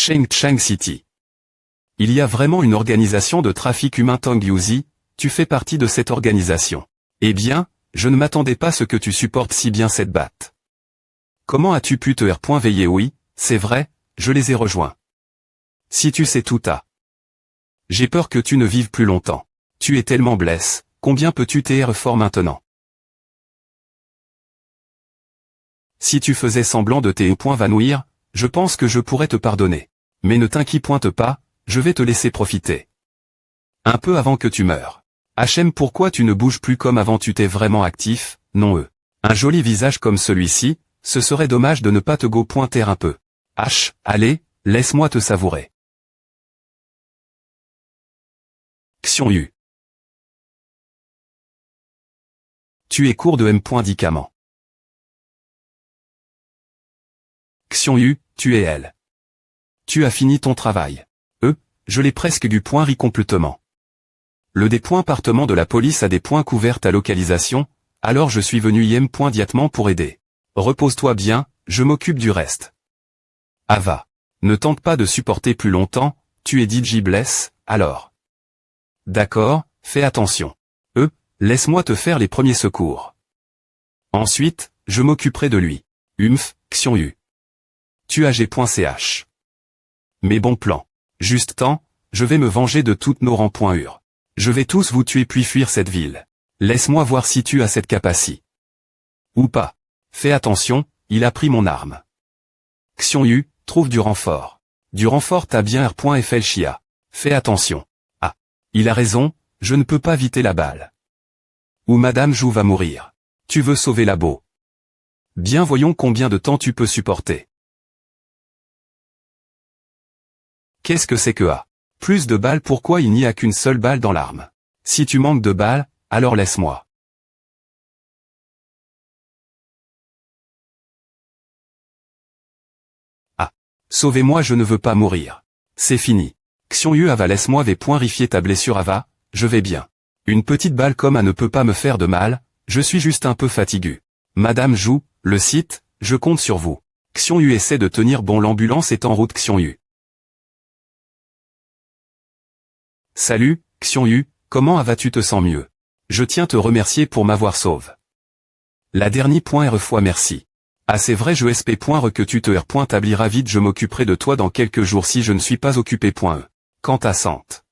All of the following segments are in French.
Chengcheng City. Il y a vraiment une organisation de trafic humain Tong Yuzi, tu fais partie de cette organisation. Eh bien, je ne m'attendais pas à ce que tu supportes si bien cette batte. Comment as-tu pu te veiller? Oui, c'est vrai, je les ai rejoints. Si tu sais tout à. J'ai peur que tu ne vives plus longtemps. Tu es tellement blesse, combien peux-tu t'er fort maintenant? Si tu faisais semblant de vanouir, je pense que je pourrais te pardonner. Mais ne t'inquiète pas, je vais te laisser profiter. Un peu avant que tu meures. HM, pourquoi tu ne bouges plus comme avant? Tu t'es vraiment actif, non? Un joli visage comme celui-ci, ce serait dommage de ne pas te pointer un peu. Allez, laisse-moi te savourer. Xiongyu. Tu es court de médicaments. Xiongyu, tu es elle. Tu as fini ton travail. Je l'ai presque du ri complètement. Le département de la police a des points couverts à localisation, alors je suis venu immédiatement pour aider. Repose-toi bien, je m'occupe du reste. Ava. Ne tente pas de supporter plus longtemps, tu es DJ Bless, alors. D'accord, fais attention. Laisse-moi te faire les premiers secours. Ensuite, je m'occuperai de lui. Xiongyu. Tu as G.ch. Mes bons plans. Juste temps, je vais me venger de toutes nos rangs.ur. Je vais tous vous tuer puis fuir cette ville. Laisse-moi voir si tu as cette capacité. Ou pas. Fais attention, il a pris mon arme. Xiongyu, trouve du renfort. Du renfort t'as bien R.FL Chia. Fais attention. Ah. Il a raison, je ne peux pas éviter la balle. Ou Madame Jou va mourir. Tu veux sauver la beau. Bien, voyons combien de temps tu peux supporter. Qu'est-ce que c'est que plus de balles? Pourquoi il n'y a qu'une seule balle dans l'arme? Si tu manques de balles, alors laisse-moi. Ah. Sauvez-moi, je ne veux pas mourir. C'est fini. Xiongyu, Ava, laisse-moi rifier ta blessure. Ava, je vais bien. Une petite balle comme ne peut pas me faire de mal, je suis juste un peu fatigué. Madame Jou, le site, je compte sur vous. Xiongyu essaie de tenir bon, l'ambulance est en route. Xiongyu. Salut, Xiongyu, comment vas-tu? Te sens mieux? Je tiens à te remercier pour m'avoir sauvé. La dernière fois merci. Ah, c'est vrai, je SP. Que tu te tablira vite, je m'occuperai de toi dans quelques jours si je ne suis pas occupé. Quant à Sante.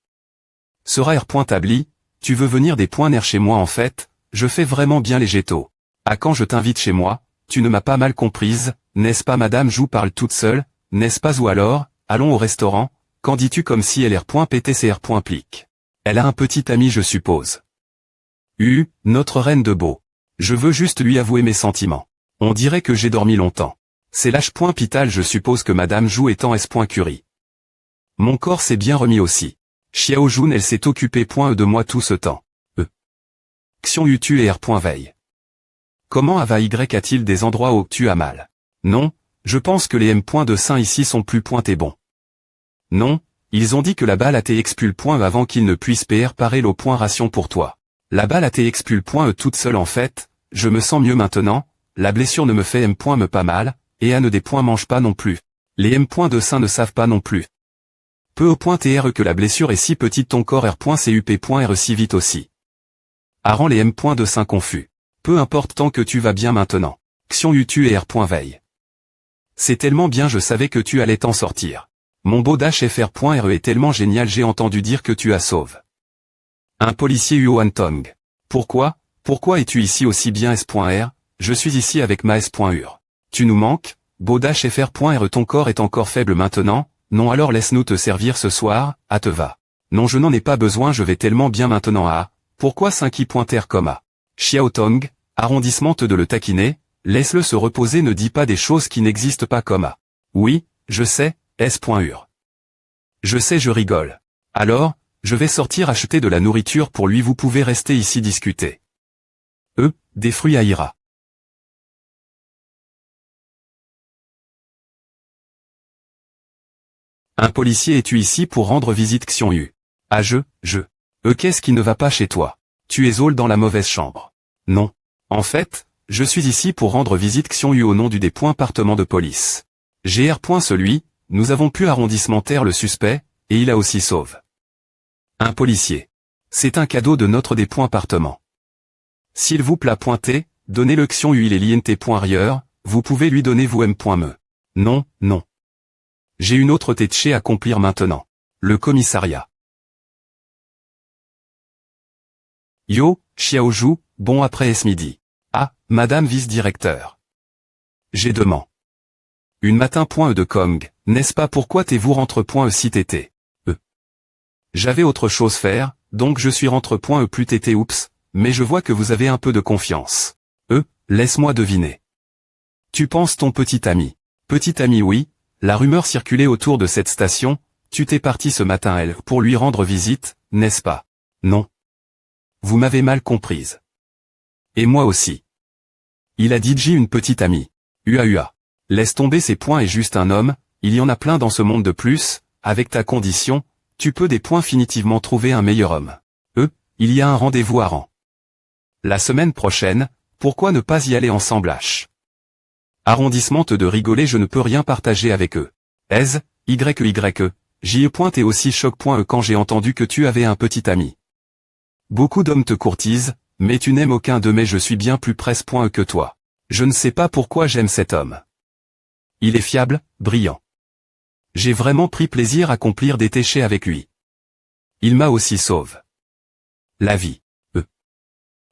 Sera tabli, tu veux venir des nerfs chez moi? En fait, je fais vraiment bien les gétos. Ah, quand je t'invite chez moi, tu ne m'as pas mal comprise, n'est-ce pas? Madame Jou parle toute seule, n'est-ce pas? Ou alors, allons au restaurant. Qu'en dis-tu? Comme si elle PTCR. Plique. Elle a un petit ami, je suppose. Notre reine de beau. Je veux juste lui avouer mes sentiments. On dirait que j'ai dormi longtemps. C'est l'H.Pital, je suppose que Madame Jou est en S.Curie. Mon corps s'est bien remis aussi. Xiao Jun, elle s'est occupée de moi tout ce temps. Xiongyu, tu es R.Veille. Comment Ava Y a-t-il des endroits où tu as mal? Non, je pense que les M. de Saint ici sont plus pointés bons. Non, ils ont dit que la balle a été expulsée avant qu'ils ne puissent parer le ration pour toi. La balle a été expulsée toute seule en fait, je me sens mieux maintenant, la blessure ne me fait M. me pas mal, et Anne des mange pas non plus. Les M. de Saint ne savent pas non plus. Peu au point TR que la blessure est si petite, ton corps R.CUP.R si vite aussi. A rend les M. de Saint confus. Peu importe tant que tu vas bien maintenant. Xiongyu, tu es R.Veille. C'est tellement bien, je savais que tu allais t'en sortir. Mon beau FR.RE est tellement génial, j'ai entendu dire que tu as sauvé. Un policier Yuan Tong. Pourquoi es-tu ici aussi bien S.R? Je suis ici avec ma S.UR. Tu nous manques, beau FR.RE, ton corps est encore faible maintenant, non alors laisse-nous te servir ce soir, te va. Non, je n'en ai pas besoin, je vais tellement bien maintenant. Pourquoi 5i.R comme A? Xiao Tong, arrondissement de le taquiner, laisse-le se reposer, ne dis pas des choses qui n'existent pas comme A. Oui, je sais. S.UR. Je sais, je rigole. Alors, je vais sortir acheter de la nourriture pour lui, vous pouvez rester ici discuter. Des fruits à Ira. Un policier, es-tu ici pour rendre visite? Xiongyu. Ah, qu'est-ce qui ne va pas chez toi? Tu es dans la mauvaise chambre. Non. En fait, je suis ici pour rendre visite. Xiongyu, au nom du département de police. GR. Celui, Nous avons pu arrondissementaire le suspect, et il a aussi sauve. Un policier. C'est un cadeau de notre département. S'il vous plaît pointer, donnez l'action huile et l'INT.rieur, vous pouvez lui donner vous m.me. Non, non. J'ai une autre tâche à accomplir maintenant. Le commissariat. Yo, Xiaoju, bon après ce midi. Ah, madame vice-directeur. J'ai demain. Une matin.e de Kong, n'est-ce pas pourquoi t'es-vous rentre.e si t'étais. J'avais autre chose faire, donc je suis rentre.e plus t'étais oups, mais je vois que vous avez un peu de confiance. Laisse-moi deviner. Tu penses ton petit ami. Petit ami oui, la rumeur circulait autour de cette station, tu t'es parti ce matin elle pour lui rendre visite, n'est-ce pas? Non. Vous m'avez mal comprise. Et moi aussi. Il a dit une petite amie. Ua. Laisse tomber ces points et juste un homme, il y en a plein dans ce monde de plus, avec ta condition, tu peux des points finitivement trouver un meilleur homme. Il y a un rendez-vous à Rang. La semaine prochaine, pourquoi ne pas y aller ensemble H. Arrondissement de rigoler je ne peux rien partager avec eux. J.E. et aussi choc.e quand j'ai entendu que tu avais un petit ami. Beaucoup d'hommes te courtisent, mais tu n'aimes aucun d'eux mais je suis bien plus presse.e que toi. Je ne sais pas pourquoi j'aime cet homme. Il est fiable, brillant. J'ai vraiment pris plaisir à accomplir des tâches avec lui. Il m'a aussi sauve la vie.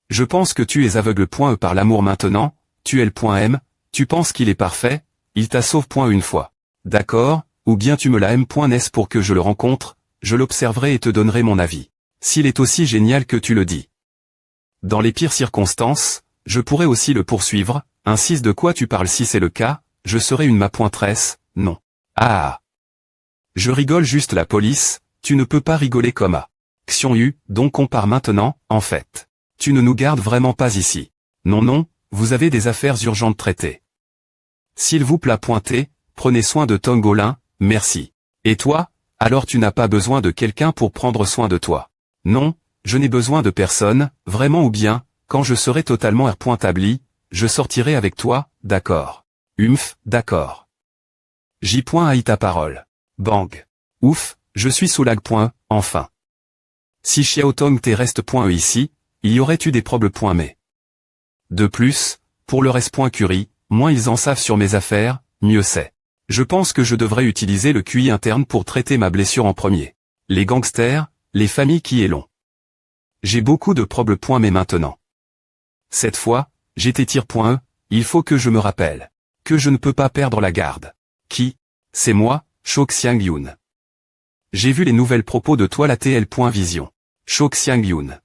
Je pense que tu es aveugle.e par l'amour maintenant, tu es le.m, tu penses qu'il est parfait, il t'a sauve.e une fois. D'accord, ou bien tu me la m.n'est-ce pour que je le rencontre, je l'observerai et te donnerai mon avis. S'il est aussi génial que tu le dis. Dans les pires circonstances, je pourrais aussi le poursuivre, insiste de quoi tu parles si c'est le cas, je serai une ma.tresse, non. Ah. Je rigole juste la police, tu ne peux pas rigoler comme à. Xion donc on part maintenant, en fait. Tu ne nous gardes vraiment pas ici. Non, vous avez des affaires urgentes traitées. S'il vous plaît pointez, prenez soin de Tongolin, merci. Et toi, alors tu n'as pas besoin de quelqu'un pour prendre soin de toi. Non, je n'ai besoin de personne, vraiment ou bien, quand je serai totalement établi, je sortirai avec toi, d'accord. D'accord. J.haï ta parole. Bang. Ouf, je suis sous lag. Enfin. Si Xiaotong t'es reste.e ici, il y aurait-tu des problèmes. Mais. De plus, pour le reste.curie, moins ils en savent sur mes affaires, mieux c'est. Je pense que je devrais utiliser le QI interne pour traiter ma blessure en premier. Les gangsters, les familles qui est long. J'ai beaucoup de problèmes mais maintenant. Cette fois, j'étais tir.e, il faut que je me rappelle. Que je ne peux pas perdre la garde. Qui? C'est moi, Shok Xiang-yun. J'ai vu les nouvelles propos de toi la TL.vision. Shok Xiang-yun.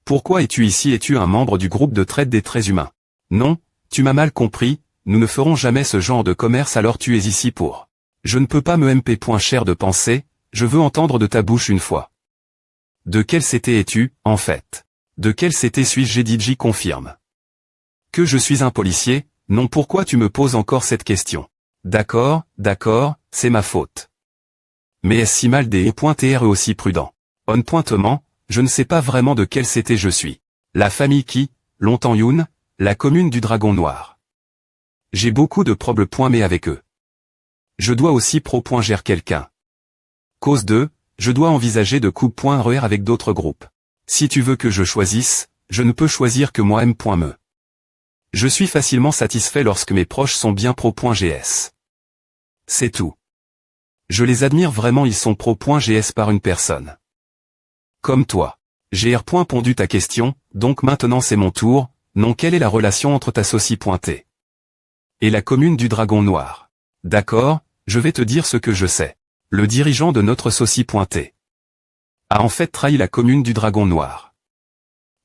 Pourquoi es-tu ici? Es-tu un membre du groupe de traite des traits humains? Non, tu m'as mal compris, nous ne ferons jamais ce genre de commerce alors tu es ici pour. Je ne peux pas me MP. Cher de penser, je veux entendre de ta bouche une fois. De quel CT es-tu, en fait? De quel CT suis-je? JDJ confirme. Que je suis un policier? Non, pourquoi tu me poses encore cette question? D'accord, c'est ma faute. Mais est-ce si mal des .re aussi prudent? Pointement, je ne sais pas vraiment de quel CT je suis. La famille qui, longtemps Yoon, la commune du Dragon Noir. J'ai beaucoup de problèmes mais avec eux. Je dois aussi gère quelqu'un. Cause 2, je dois envisager de coup.re avec d'autres groupes. Si tu veux que je choisisse, je ne peux choisir que moi m.me. Je suis facilement satisfait lorsque mes proches sont bien pro.gs. C'est tout. Je les admire vraiment, ils sont pro.gs par une personne. Comme toi. GR. Pondu ta question, donc maintenant c'est mon tour, non quelle est la relation entre ta socie.t et la commune du Dragon Noir? D'accord, je vais te dire ce que je sais. Le dirigeant de notre socie.t a en fait trahi la commune du Dragon Noir.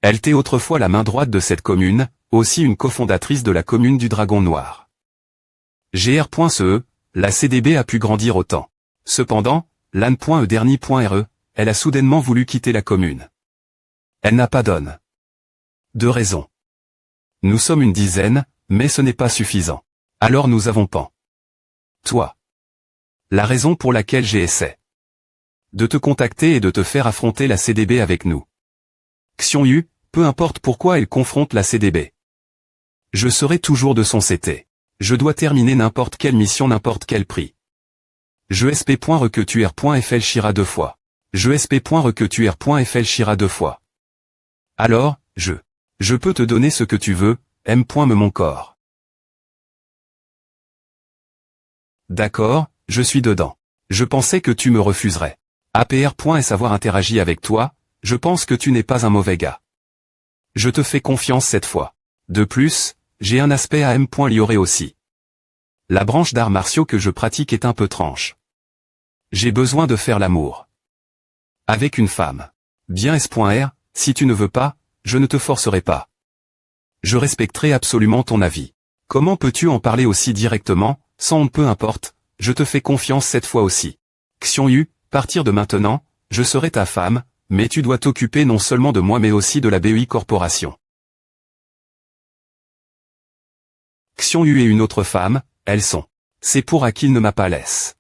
Elle était autrefois la main droite de cette commune, aussi une cofondatrice de la commune du Dragon Noir. GR.ce, la CDB a pu grandir autant. Cependant, l'AN.e elle a soudainement voulu quitter la commune. Elle n'a pas donné de raison. Nous sommes une dizaine, mais ce n'est pas suffisant. Alors nous avons pas. Toi. La raison pour laquelle j'ai essayé de te contacter et de te faire affronter la CDB avec nous. Xion, peu importe pourquoi elle confronte la CDB. Je serai toujours de son CT. Je dois terminer n'importe quelle mission n'importe quel prix. Je sp.requetuer.fl chira 2 fois. Je sp.requetuer.fl chira 2 fois. Alors, je peux te donner ce que tu veux, m.me mon corps. D'accord, je suis dedans. Je pensais que tu me refuserais. APR.S avoir interagi avec toi, je pense que tu n'es pas un mauvais gars. Je te fais confiance cette fois. De plus, j'ai un aspect à M.Lioré aussi. La branche d'arts martiaux que je pratique est un peu tranche. J'ai besoin de faire l'amour. Avec une femme. Bien S.R, si tu ne veux pas, je ne te forcerai pas. Je respecterai absolument ton avis. Comment peux-tu en parler aussi directement, sans peu importe, je te fais confiance cette fois aussi. Xiongyu, partir de maintenant, je serai ta femme, mais tu dois t'occuper non seulement de moi mais aussi de la BEI Corporation. Xiongyu et une autre femme, elles sont. C'est pour à qu'il ne m'a pas laisse.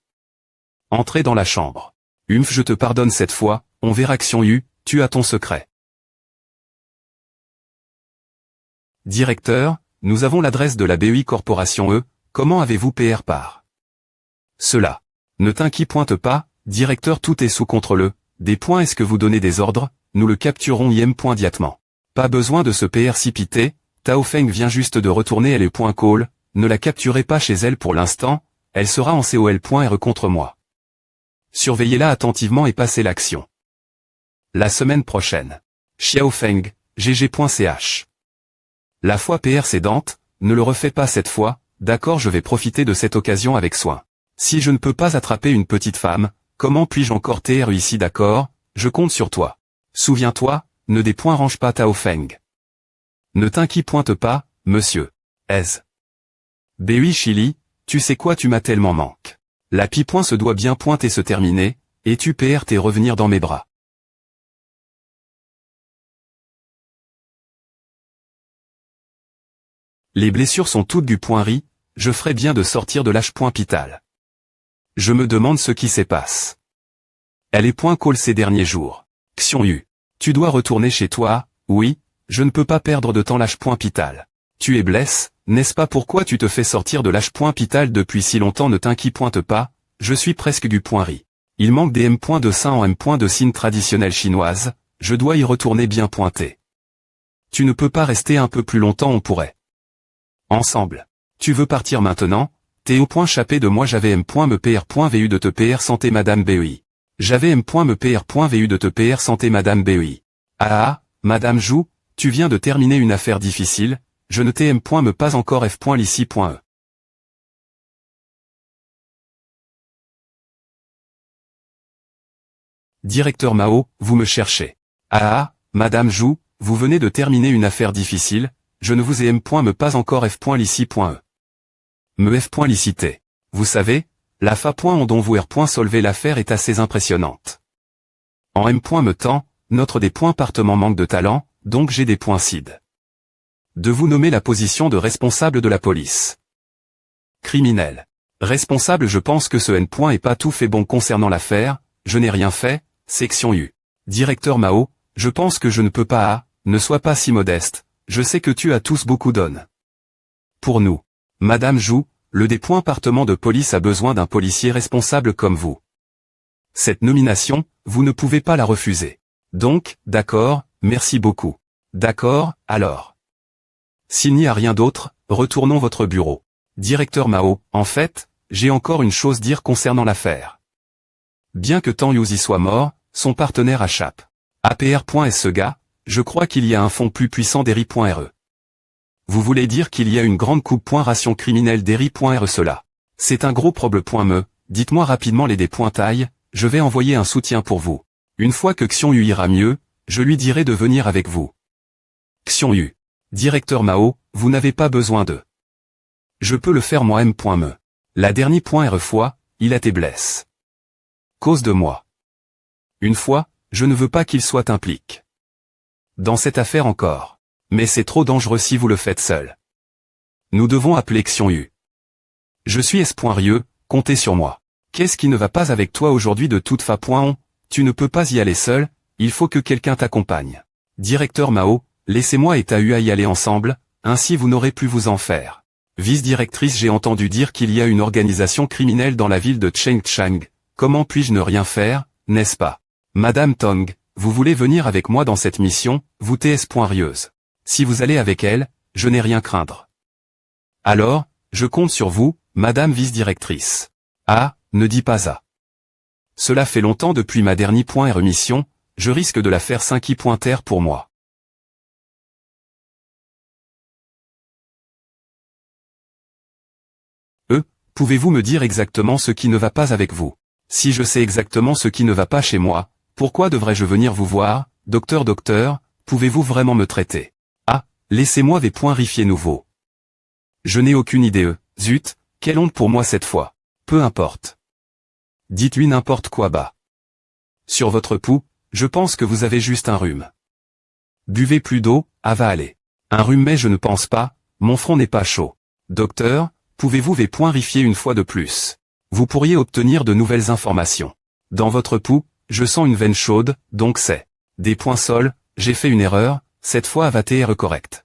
Entrez dans la chambre. Je te pardonne cette fois, on verra Xiongyu, tu as ton secret. Directeur, nous avons l'adresse de la BEI Corporation comment avez-vous PR par cela? Ne t'inquiète pas, directeur, tout est sous contrôle. Des points est-ce que vous donnez des ordres, nous le capturons immédiatement. Pas besoin de se précipiter, Tao Feng vient juste de retourner elle est point call, ne la capturez pas chez elle pour l'instant, elle sera en col.re contre moi. Surveillez-la attentivement et passez l'action. La semaine prochaine. Xiao Feng, gg.ch. La fois précédente, ne le refais pas cette fois, d'accord, je vais profiter de cette occasion avec soin. Si je ne peux pas attraper une petite femme, comment puis-je encore TR ici d'accord, je compte sur toi. Souviens-toi, ne des points range pas Tao Feng. Ne t'inquiète pas, monsieur. Ez. BUI Chili, tu sais quoi tu m'as tellement manque. La pi-point se doit bien pointer se terminer, et tu PRT revenir dans mes bras. Les blessures sont toutes du point ri, je ferais bien de sortir de l'H.pital. Je me demande ce qui se passe. Elle est point call ces derniers jours. Xiongyu. Tu dois retourner chez toi, oui, je ne peux pas perdre de temps l'H.pital. Tu es blesse, n'est-ce pas pourquoi tu te fais sortir de l'H.pital depuis si longtemps ne t'inquiète pas, je suis presque du point ri. Il manque des M. de sein en M. de signe traditionnelle chinoise, je dois y retourner bien pointé. Tu ne peux pas rester un peu plus longtemps on pourrait. Ensemble. Tu veux partir maintenant? T'es au point chapé de moi j'avais M.me.pr.vu de te PR santé madame BEI. J'avais M.me.pr.vu de te PR santé madame BEI. Ah, madame Jou, tu viens de terminer une affaire difficile, je ne t'ai M.me pas encore F.lici.e. Directeur Mao, vous me cherchez. Ah, madame Jou, vous venez de terminer une affaire difficile, je ne vous ai M.me pas encore F.lici.e. Me F.licité. Vous savez, la fa.on dont vous R.solver l'affaire est assez impressionnante. En M.me temps, notre département manque de talent, donc j'ai des points cid. De vous nommer la position de responsable de la police. Criminel. Responsable je pense que ce N. est pas tout fait bon concernant l'affaire, je n'ai rien fait, section U. Directeur Mao, je pense que je ne peux pas ne sois pas si modeste, je sais que tu as tous beaucoup d'honneur. Pour nous. Madame Jou, le département de police a besoin d'un policier responsable comme vous. Cette nomination, vous ne pouvez pas la refuser. Donc, d'accord, merci beaucoup. D'accord, alors. S'il n'y a rien d'autre, retournons votre bureau. Directeur Mao, en fait, j'ai encore une chose à dire concernant l'affaire. Bien que Tang Yuzi soit mort, son partenaire échappe. APR.S ce gars, je crois qu'il y a un fond plus puissant d'Eri.re. Vous voulez dire qu'il y a une grande coupe.ration criminelle d'Eri.re cela. C'est un gros problème. Dites-moi rapidement les dépointailles, je vais envoyer un soutien pour vous. Une fois que Xiongyu ira mieux, je lui dirai de venir avec vous. Xiongyu. Directeur Mao, vous n'avez pas besoin de. Je peux le faire moi M.me. La dernière fois, il a été blesse. Cause de moi. Une fois, je ne veux pas qu'il soit impliqué. Dans cette affaire encore. Mais c'est trop dangereux si vous le faites seul. Nous devons appeler Xiongyu. Je suis espoirieux, comptez sur moi. Qu'est-ce qui ne va pas avec toi aujourd'hui de toute façon? Tu ne peux pas y aller seul, il faut que quelqu'un t'accompagne. Directeur Mao, laissez-moi et Tau y aller ensemble, ainsi vous n'aurez plus vous en faire. Vice-directrice, j'ai entendu dire qu'il y a une organisation criminelle dans la ville de Chengchang. Comment puis-je ne rien faire, n'est-ce pas? Madame Tong, vous voulez venir avec moi dans cette mission, vous ts.rieuse. Si vous allez avec elle, je n'ai rien craindre. Alors, je compte sur vous, Madame vice-directrice. Ah, ne dis pas ça. Cela fait longtemps depuis ma dernière mission, je risque de la faire 5 pour moi. Pouvez-vous me dire exactement ce qui ne va pas avec vous? Si je sais exactement ce qui ne va pas chez moi, pourquoi devrais-je venir vous voir, docteur, pouvez-vous vraiment me traiter? Ah, laissez-moi rifier nouveau. Je n'ai aucune idée, zut, quelle honte pour moi cette fois. Peu importe. Dites-lui n'importe quoi bas. Sur votre pouls, je pense que vous avez juste un rhume. Buvez plus d'eau, avalez. Un rhume mais je ne pense pas, mon front n'est pas chaud. Docteur, pouvez-vous rifier une fois de plus? Vous pourriez obtenir de nouvelles informations. Dans votre pouls, je sens une veine chaude, donc c'est des points sols, j'ai fait une erreur, cette fois AVATR correct.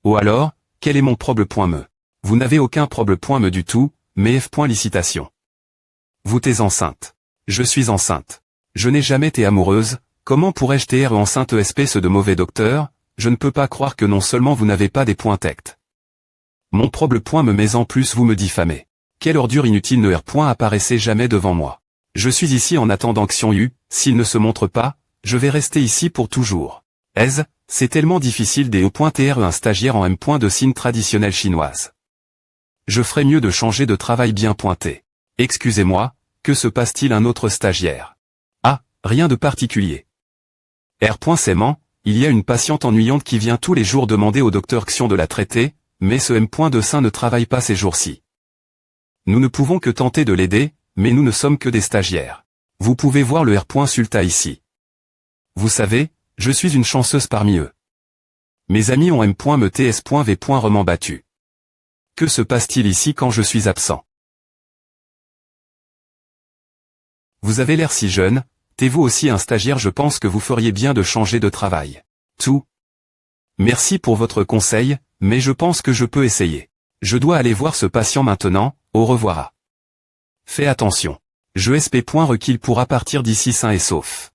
Ou alors, quel est mon problème? Vous n'avez aucun problème du tout, mais licitation. Vous t'es enceinte. Je suis enceinte. Je n'ai jamais été amoureuse, comment pourrais-je être enceinte espèce de mauvais docteur? Je ne peux pas croire que non seulement vous n'avez pas des points tect. Mon problème mais en plus vous me diffamez. Quelle ordure inutile ne apparaissez jamais devant moi. Je suis ici en attendant Xiong Yu, s'il ne se montre pas, je vais rester ici pour toujours. C'est tellement difficile d'être un stagiaire en M. de signe traditionnelle chinoise. Je ferais mieux de changer de travail bien pointé. Excusez-moi, que se passe-t-il un autre stagiaire? Ah, rien de particulier. S'aimant, il y a une patiente ennuyante qui vient tous les jours demander au docteur Xiong de la traiter, mais ce M. de sein ne travaille pas ces jours-ci. Nous ne pouvons que tenter de l'aider, mais nous ne sommes que des stagiaires. Vous pouvez voir le Sulta ici. Vous savez, je suis une chanceuse parmi eux. Mes amis ont M.me.ts.v. roman battu. Que se passe-t-il ici quand je suis absent? Vous avez l'air si jeune, t'es-vous aussi un stagiaire? Je pense que vous feriez bien de changer de travail. Tout. Merci pour votre conseil, mais je pense que je peux essayer. Je dois aller voir ce patient maintenant, au revoir. Fais attention. Je espère qu'il pourra partir d'ici sain et sauf.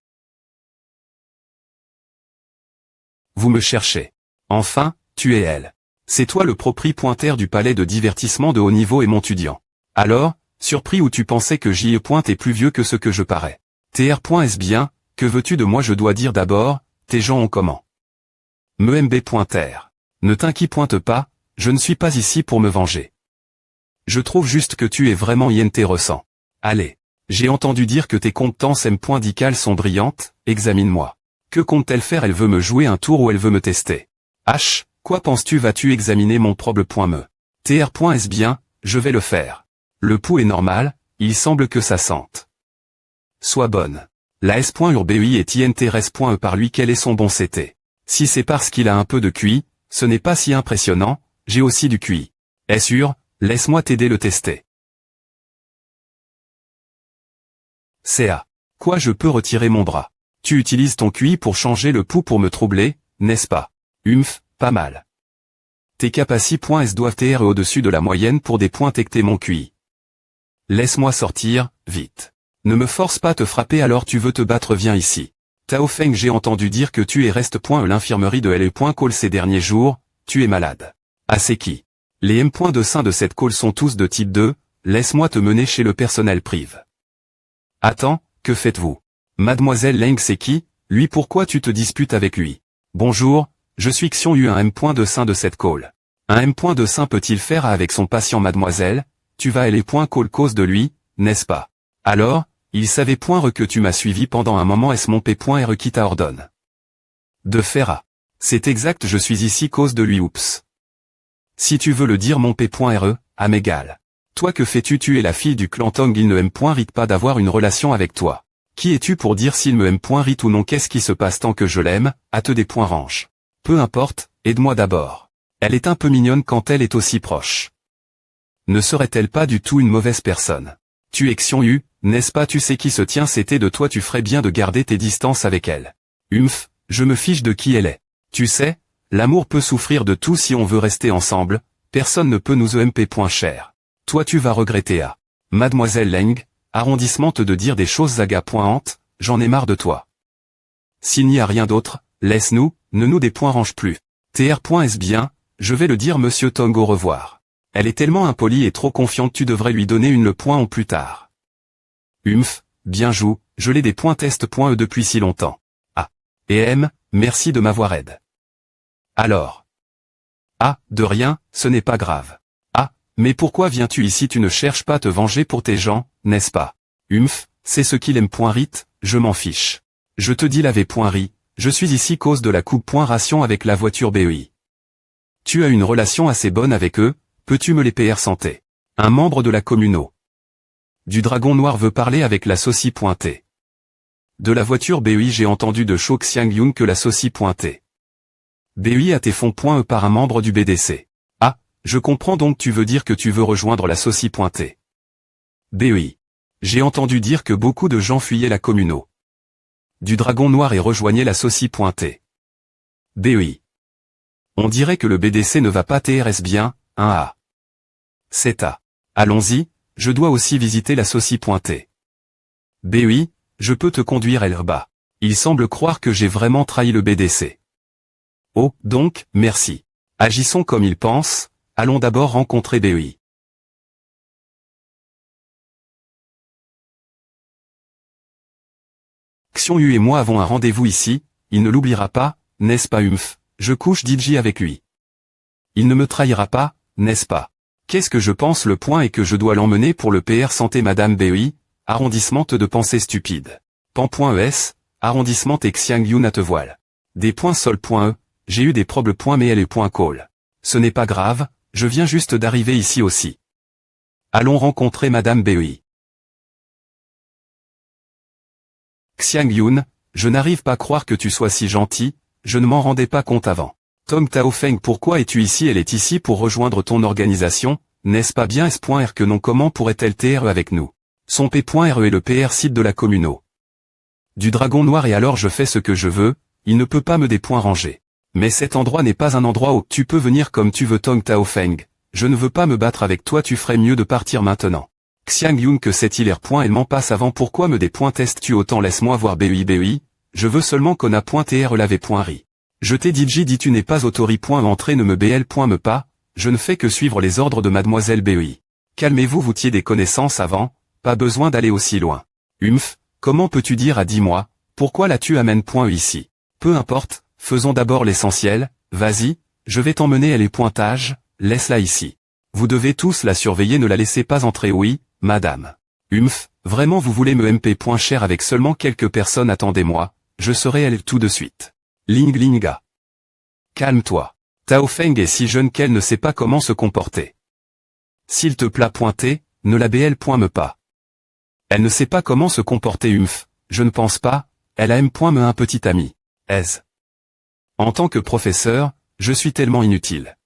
Vous me cherchez. Enfin, tu es elle. C'est toi le propriétaire du palais de divertissement de haut niveau et mon étudiant. Alors, surpris ou tu pensais que J.E. est plus vieux que ce que je parais? Est-ce bien, que veux-tu de moi? Je dois dire d'abord, tes gens ont comment? MB.R. Ne t'inquiète pas, je ne suis pas ici pour me venger. Je trouve juste que tu es vraiment intéressant. Allez, j'ai entendu dire que tes compétences M.dicales sont brillantes, examine-moi. Que compte-t-elle faire? Elle veut me jouer un tour ou elle veut me tester? Quoi penses-tu? Vas-tu examiner mon problème? Est-ce bien, je vais le faire. Le pouls est normal, il semble que ça sente. Sois bonne. La S.URBI est INTRS.E par lui, quel est son bon CT? Si c'est parce qu'il a un peu de QI, ce n'est pas si impressionnant, j'ai aussi du QI. Est sûr, laisse-moi t'aider le tester. CA. Quoi, je peux retirer mon bras? Tu utilises ton QI pour changer le pouls pour me troubler, n'est-ce pas? Pas mal. Tes capacités doivent être au-dessus de la moyenne pour des points tecter mon QI. Laisse-moi sortir, vite. Ne me force pas à te frapper alors tu veux te battre, viens ici. Tao Feng, j'ai entendu dire que tu es l'infirmerie de LE. Call ces derniers jours, tu es malade. Ah, c'est qui? Les M. de sein de cette call sont tous de type 2, laisse-moi te mener chez le personnel prive. Attends, que faites-vous? Mademoiselle Leng, c'est qui? Lui, pourquoi tu te disputes avec lui? Bonjour, je suis Xiong Yu, un M. de sein de cette call. Un M. de sein peut-il faire avec son patient? Mademoiselle, tu vas aller call cause de lui, n'est-ce pas? Alors, il savait que tu m'as suivi pendant un moment. Est-ce mon P.R qui t'ordonne de faire à? C'est exact, je suis ici cause de lui. Oups. Si tu veux le dire mon P.R, à m'égal. Toi que fais-tu? Tu es la fille du clan Tong, il ne rite pas d'avoir une relation avec toi. Qui es-tu pour dire s'il me rite ou non? Qu'est-ce qui se passe? Tant que je l'aime, à te des points range. Peu importe, aide-moi d'abord. Elle est un peu mignonne quand elle est aussi proche. Ne serait-elle pas du tout une mauvaise personne? Tu es Xiong Yu, n'est-ce pas? Tu sais qui se tient, c'était de toi, tu ferais bien de garder tes distances avec elle. Je me fiche de qui elle est. Tu sais, l'amour peut souffrir de tout si on veut rester ensemble, personne ne peut nous EMP. Cher. Toi tu vas regretter à. Mademoiselle Leng, arrondissement te de dire des choses agapantes, j'en ai marre de toi. S'il n'y a rien d'autre, laisse-nous, ne nous dérange plus. Est bien, je vais le dire monsieur Tong au revoir. Elle est tellement impolie et trop confiante tu devrais lui donner une le point en plus tard. Bien joue, je l'ai des points test.e depuis si longtemps. Ah. Et M, merci de m'avoir aidé. Alors. Ah, de rien, ce n'est pas grave. Ah, mais pourquoi viens-tu ici tu ne cherches pas à te venger pour tes gens, n'est-ce pas? C'est ce qu'il aime. Rite, je m'en fiche. Je te dis laver. Ri, je suis ici cause de la coupe. Ration avec la voiture BEI. Tu as une relation assez bonne avec eux, peux-tu me les PR santé? Un membre de la communauté du Dragon Noir veut parler avec la Saucy. De la voiture BEI j'ai entendu de Cho Xiangyun que la Saucy. BEI a tes fonds. Par un membre du BDC. Ah, je comprends donc tu veux dire que tu veux rejoindre la Saucy. BEI. J'ai entendu dire que beaucoup de gens fuyaient la communauté du Dragon Noir et rejoignaient la Saucy. BEI. On dirait que le BDC ne va pas TRS bien, hein ah. C'est à. Allons-y, je dois aussi visiter la Saucy. BEI, je peux te conduire Elba. Il semble croire que j'ai vraiment trahi le BDC. Oh, donc, merci. Agissons comme il pense, allons d'abord rencontrer BEI. Xiongyu et moi avons un rendez-vous ici, il ne l'oubliera pas, n'est-ce pas je couche DJ avec lui. Il ne me trahira pas, n'est-ce pas? Qu'est-ce que je pense le point est que je dois l'emmener pour le PR santé madame BEI, arrondissement de pensée stupide. Pan.es, arrondissement et Xiangyun à te voile. Des points sol.e, j'ai eu des problèmes. Mais elle est call. Ce n'est pas grave, je viens juste d'arriver ici aussi. Allons rencontrer madame BEI. Xiangyun, je n'arrive pas à croire que tu sois si gentil, je ne m'en rendais pas compte avant. Tong Taofeng pourquoi es-tu ici? Elle est ici pour rejoindre ton organisation, n'est-ce pas bien S.R que non comment pourrait-elle TRE avec nous? Son P.RE est le PR site de la communauté du Dragon Noir et alors je fais ce que je veux, il ne peut pas me ranger. Mais cet endroit n'est pas un endroit où tu peux venir comme tu veux Tong Taofeng, je ne veux pas me battre avec toi tu ferais mieux de partir maintenant. Xiangyun que cette il elle m'en passe avant pourquoi me testes-tu autant laisse-moi voir BEI, je veux seulement qu'on a .TR laver.ri. Je t'ai dit tu n'es pas autori. Entrée ne me BL. Pas, je ne fais que suivre les ordres de mademoiselle BEI. Calmez-vous vous tiez des connaissances avant, pas besoin d'aller aussi loin. Comment peux-tu dire à dis-moi, pourquoi la tu amènes ici? Peu importe, faisons d'abord l'essentiel, vas-y, je vais t'emmener elle est pointage, laisse-la ici. Vous devez tous la surveiller ne la laissez pas entrer oui, madame. Vraiment vous voulez me MP. Cher avec seulement quelques personnes attendez-moi, je serai elle tout de suite. Linga. Calme-toi. Taofeng est si jeune qu'elle ne sait pas comment se comporter. S'il te plaît ne la BL. Me pas. Elle ne sait pas comment se comporter je ne pense pas, elle a me un petit ami. En tant que professeur, je suis tellement inutile.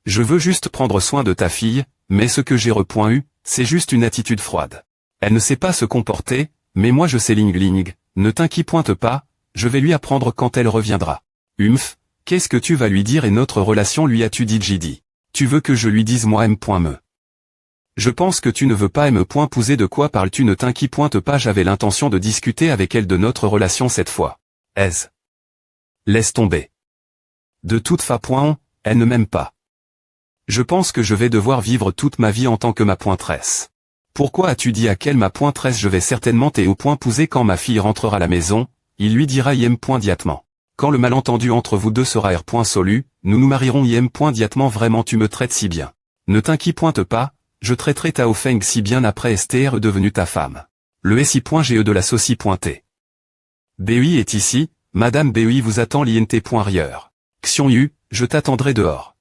Je veux juste prendre soin de ta fille, mais ce que j'ai eu, c'est juste une attitude froide. Elle ne sait pas se comporter, mais moi je sais Ling, ne t'inquiète pas, je vais lui apprendre quand elle reviendra. Qu'est-ce que tu vas lui dire et notre relation lui as-tu dit JD? Tu veux que je lui dise moi me? Je pense que tu ne veux pas me pousser de quoi parles-tu ne t'inquiète pas j'avais l'intention de discuter avec elle de notre relation cette fois. Laisse tomber. De toute façon, elle ne m'aime pas. Je pense que je vais devoir vivre toute ma vie en tant que ma pointresse. Pourquoi as-tu dit à quelle ma pointresse je vais certainement pousser quand ma fille rentrera à la maison, il lui dira diatement. Quand le malentendu entre vous deux sera solu, nous nous marierons diatement vraiment tu me traites si bien. Ne t'inquiète pas, je traiterai Taofeng si bien après STR devenue ta femme. Le SI.GE de la Saucy. BEI est ici, madame BEI vous attend l'INT.RIEUR. Xiongyu, je t'attendrai dehors.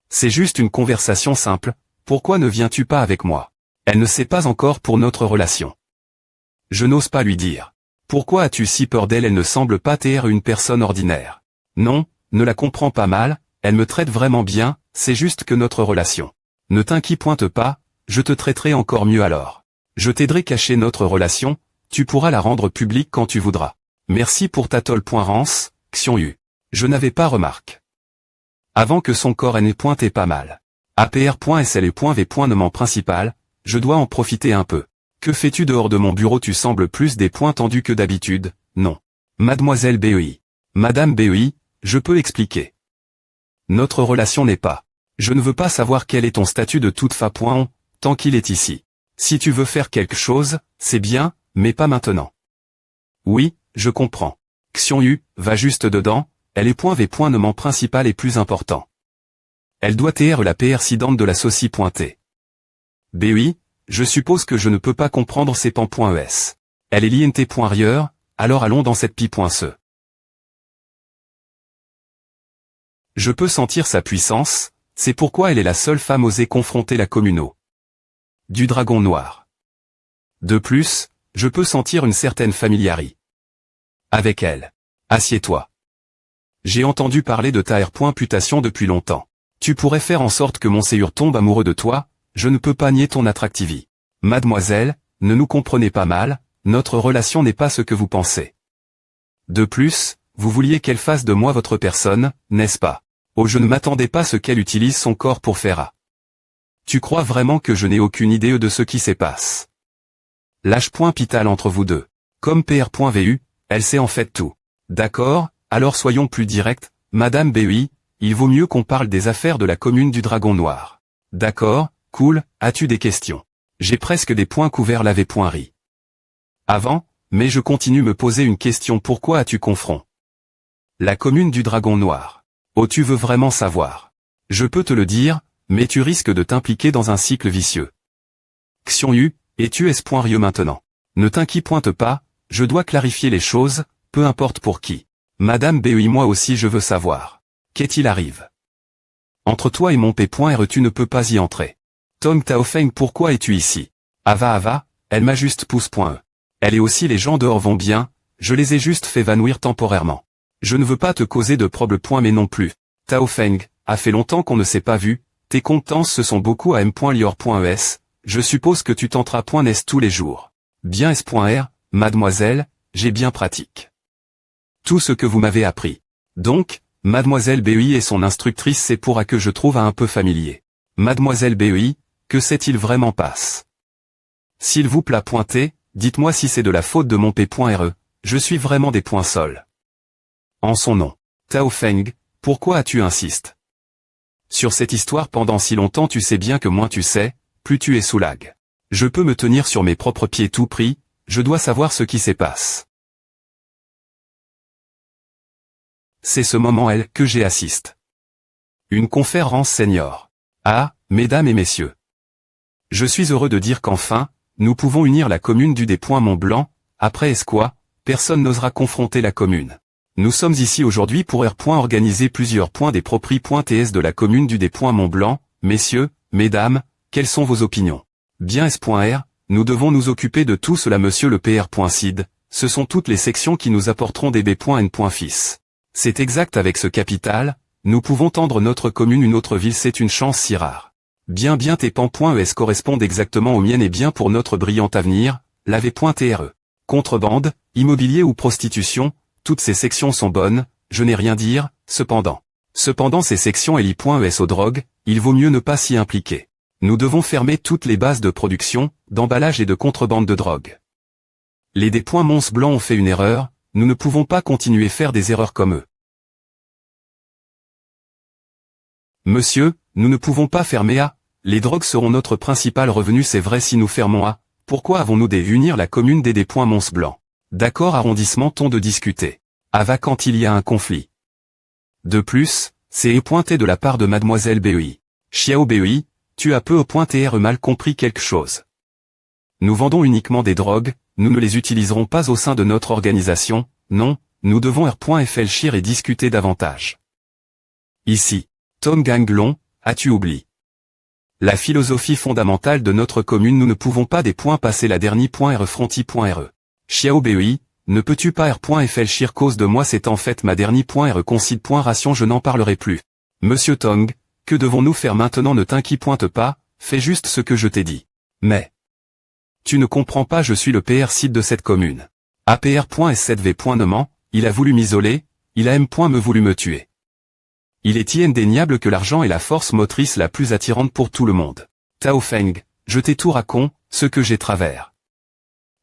C'est juste une conversation simple, pourquoi ne viens-tu pas avec moi? Elle ne sait pas encore pour notre relation. Je n'ose pas lui dire. Pourquoi as-tu si peur d'elle? Elle ne semble pas être une personne ordinaire. Non, ne la comprends pas mal, elle me traite vraiment bien, c'est juste que notre relation. Ne t'inquiète pas, je te traiterai encore mieux alors. Je t'aiderai cacher notre relation, tu pourras la rendre publique quand tu voudras. Merci pour ta tolle. Rance, Xiongyu. Je n'avais pas remarqué. Avant que son corps n'ait pointé pas mal. APR.SL.V.Nement principal, je dois en profiter un peu. Que fais-tu dehors de mon bureau? Tu sembles plus des poings tendus que d'habitude, non. Mademoiselle BEI. Madame BEI, je peux expliquer. Notre relation n'est pas. Je ne veux pas savoir quel est ton statut de toute façon, tant qu'il est ici. Si tu veux faire quelque chose, c'est bien, mais pas maintenant. Oui, je comprends. Xiongyu, va juste dedans, elle est .V.Nement principal est plus important. Elle doit être la présidente de la socie.T. BEI, je suppose que je ne peux pas comprendre ces pans.es. Elle est l'INT.Rieur, alors allons dans cette pi.se. Je peux sentir sa puissance, c'est pourquoi elle est la seule femme osée confronter la communauté du dragon noir. De plus, je peux sentir une certaine familiarité avec elle. Assieds-toi. J'ai entendu parler de ta réputation depuis longtemps. Tu pourrais faire en sorte que Monseigneur tombe amoureux de toi, je ne peux pas nier ton attractivité. Mademoiselle, ne nous comprenez pas mal, notre relation n'est pas ce que vous pensez. De plus, vous vouliez qu'elle fasse de moi votre personne, n'est-ce pas? Oh, je ne m'attendais pas à ce qu'elle utilise son corps pour faire. Tu crois vraiment que je n'ai aucune idée de ce qui se passe? Lâche-pital entre vous deux. Comme PR.VU, elle sait en fait tout. D'accord, alors soyons plus directs, Madame BEI, il vaut mieux qu'on parle des affaires de la commune du Dragon Noir. D'accord, cool, as-tu des questions? J'ai presque des points couverts lavé.ri. Avant, mais je continue me poser une question, pourquoi as-tu confront la commune du Dragon Noir? Oh, tu veux vraiment savoir? Je peux te le dire, mais tu risques de t'impliquer dans un cycle vicieux. Xiongyu, et tu es.Rieu maintenant. Ne t'inquiète pas, je dois clarifier les choses, peu importe pour qui. Madame BEI, moi aussi je veux savoir. Qu'est-il arrive? Entre toi et mon P.R tu ne peux pas y entrer. Tong Taofeng, pourquoi es-tu ici? Ava, elle m'a juste pousse.E. Elle et aussi les gens dehors vont bien, je les ai juste fait évanouir temporairement. Je ne veux pas te causer de problème mais non plus. Taofeng, a fait longtemps qu'on ne s'est pas vu, tes compétences se sont beaucoup à m.lior.es, je suppose que tu tenteras .nes tous les jours. Bien s.r, mademoiselle, j'ai bien pratique. Tout ce que vous m'avez appris. Donc, mademoiselle BEI et son instructrice, c'est pour que je trouve un peu familier. Mademoiselle BEI, que s'est-il vraiment passe? S'il vous plaît pointer, dites-moi si c'est de la faute de mon P.re, je suis vraiment des points sols. En son nom. Taofeng, pourquoi as-tu insisté sur cette histoire pendant si longtemps? Tu sais bien que moins tu sais, plus tu es sous lag. Je peux me tenir sur mes propres pieds tout pris, je dois savoir ce qui se passe. C'est ce moment que j'ai assisté. Une conférence senior. Ah, mesdames et messieurs. Je suis heureux de dire qu'enfin, nous pouvons unir la commune du Mont-Blanc, après quoi, personne n'osera confronter la commune. Nous sommes ici aujourd'hui pour organiser plusieurs points des propri.ts de la commune du Mont-Blanc, messieurs, mesdames, quelles sont vos opinions? Bien s.r, nous devons nous occuper de tout cela monsieur le PR.cid, ce sont toutes les sections qui nous apporteront des b.n.fils. C'est exact avec ce capital, nous pouvons tendre notre commune une autre ville, c'est une chance si rare. Bien tes pans.es correspondent exactement aux miennes et bien pour notre brillant avenir, la v.tre. Contrebande, immobilier ou prostitution, toutes ces sections sont bonnes, je n'ai rien dire, cependant. Cependant ces sections et l'I.es aux drogues, il vaut mieux ne pas s'y impliquer. Nous devons fermer toutes les bases de production, d'emballage et de contrebande de drogue. Les Mons Blancs ont fait une erreur, nous ne pouvons pas continuer à faire des erreurs comme eux. Monsieur, nous ne pouvons pas fermer les drogues seront notre principal revenu, c'est vrai si nous fermons pourquoi avons-nous unir la commune des Mons Blancs? D'accord, arrondissement ton de discuter. Ava quand il y a un conflit. De plus, c'est pointé de la part de mademoiselle BEI. Xiao BEI, tu as peu au point mal compris quelque chose. Nous vendons uniquement des drogues, nous ne les utiliserons pas au sein de notre organisation, non, nous devons réfléchir et discuter davantage. Ici, Tom Ganglon, as-tu oublié? La philosophie fondamentale de notre commune, nous ne pouvons pas passer la dernière .re. Xiao BEI, ne peux-tu pas réfléchir cause de moi, c'est en fait ma dernière .re. Je n'en parlerai plus. Monsieur Tong, que devons-nous faire maintenant? Ne t'inquiète pas, fais juste ce que je t'ai dit. Mais tu ne comprends pas, je suis le PR-cid de cette commune. APR.S7V. Il a voulu m'isoler, il a me voulu me tuer. Il est indéniable que l'argent est la force motrice la plus attirante pour tout le monde. Tao Feng, je t'ai tout raconté, ce que j'ai travers.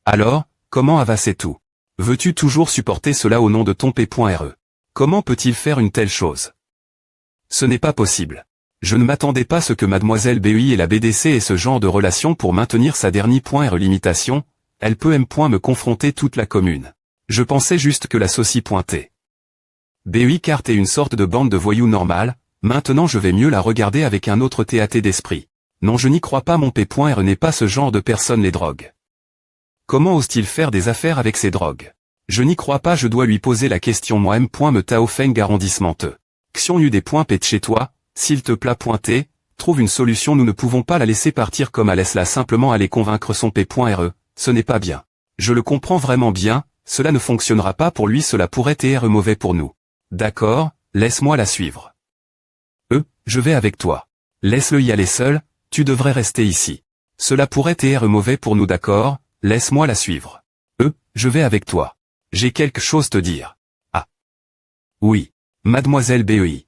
Alors, comment avasser tout? Veux-tu toujours supporter cela au nom de ton P.re? Comment peut-il faire une telle chose? Ce n'est pas possible. Je ne m'attendais pas à ce que Mademoiselle BEI et la BDC aient ce genre de relation pour maintenir sa dernière limitation, elle peut me confronter toute la commune. Je pensais juste que la saucie pointée. BEI carte est une sorte de bande de voyous normale, maintenant je vais mieux la regarder avec un autre TAT d'esprit. Non, je n'y crois pas, mon P.re n'est pas ce genre de personne. Les drogues. Comment ose-t-il faire des affaires avec ces drogues? Je n'y crois pas, je dois lui poser la question moi. Me Tao Feng arrondissement te. Xion Yu des points P de chez toi, s'il te plaît pointer, trouve une solution, nous ne pouvons pas la laisser partir comme elle, laisse-la simplement aller convaincre son P.re, ce n'est pas bien. Je le comprends vraiment bien, cela ne fonctionnera pas pour lui, cela pourrait être mauvais pour nous. D'accord, laisse-moi la suivre. Je vais avec toi. Laisse-le y aller seul, tu devrais rester ici. Cela pourrait être mauvais pour nous, d'accord, laisse-moi la suivre. Je vais avec toi. J'ai quelque chose te dire. Ah. Oui. Mademoiselle BEI.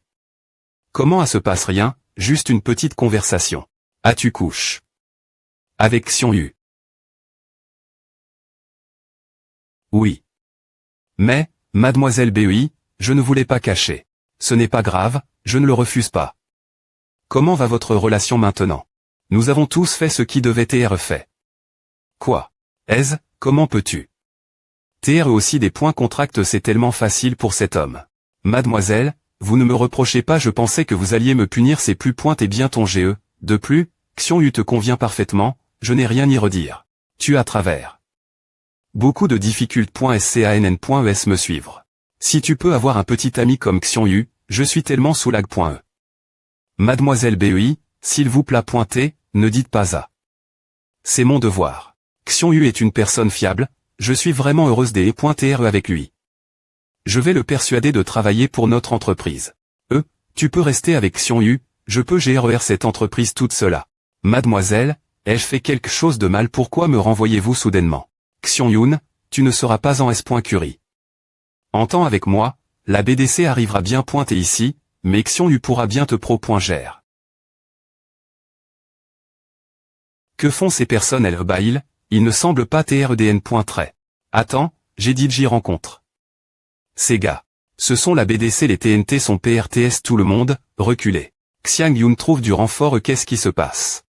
Comment se passe rien, juste une petite conversation. Tu couches. Avec Xion Yu. Oui. Mais, Mademoiselle BEI, je ne voulais pas cacher. Ce n'est pas grave, je ne le refuse pas. Comment va votre relation maintenant? Nous avons tous fait ce qui devait être fait. Quoi? Comment peux-tu? Aussi des points contracts, c'est tellement facile pour cet homme. Mademoiselle, vous ne me reprochez pas, je pensais que vous alliez me punir, c'est plus pointe et bien ton GE. De plus, Xion Yu te convient parfaitement, je n'ai rien y redire. Tu as travers. Beaucoup de difficultés.scann.es me suivre. Si tu peux avoir un petit ami comme Xion Yu, je suis tellement soulage.e. Mademoiselle BEI, s'il vous plaît pointez, ne dites pas à. C'est mon devoir. Xion Yu est une personne fiable, je suis vraiment heureuse d'e.re avec lui. Je vais le persuader de travailler pour notre entreprise. Tu peux rester avec Xion Yu, je peux gérer cette entreprise toute seule. Mademoiselle, ai-je fait quelque chose de mal, pourquoi me renvoyez-vous soudainement? Xion Yun, tu ne seras pas en S.Curie. Entends avec moi, la BDC arrivera bien pointer ici, mais Xion Yu pourra bien te pro.gère. Que font ces personnes il ne semble pas TRDN. Attends, j'ai dit j'y rencontre. Ces gars. Ce sont la BDC, les TNT sont PRTS, tout le monde, reculez. Xiang Yun trouve du renfort, qu'est-ce qui se passe?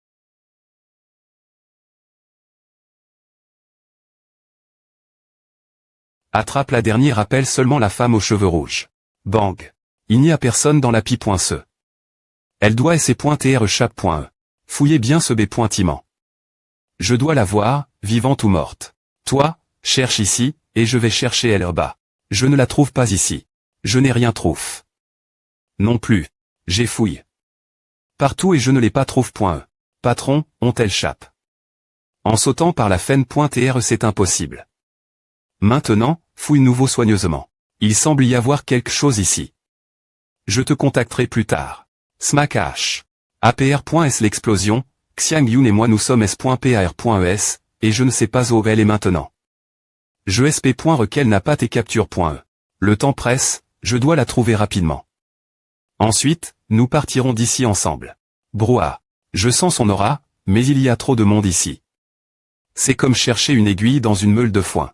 Attrape la dernière, appelle seulement la femme aux cheveux rouges. Bang. Il n'y a personne dans la pi.ce. Elle doit s.r chape.e. Fouillez bien ce b.iment. Je dois la voir, vivante ou morte. Toi, cherche ici, et je vais chercher elle bas. Je ne la trouve pas ici. Je n'ai rien trouvé. Non plus. J'ai fouillé partout et je ne l'ai pas trouvé.e. Patron, ont-elle chape? En sautant par la fenêtre.r, c'est impossible. Maintenant, fouille nouveau soigneusement. Il semble y avoir quelque chose ici. Je te contacterai plus tard. Smack H. APR.s l'explosion, Xiang Yun et moi nous sommes S.par.es, et je ne sais pas où elle est maintenant. Je sp.requel n'a pas tes captures.e. Le temps presse, je dois la trouver rapidement. Ensuite, nous partirons d'ici ensemble. Brouhaha. Je sens son aura, mais il y a trop de monde ici. C'est comme chercher une aiguille dans une meule de foin.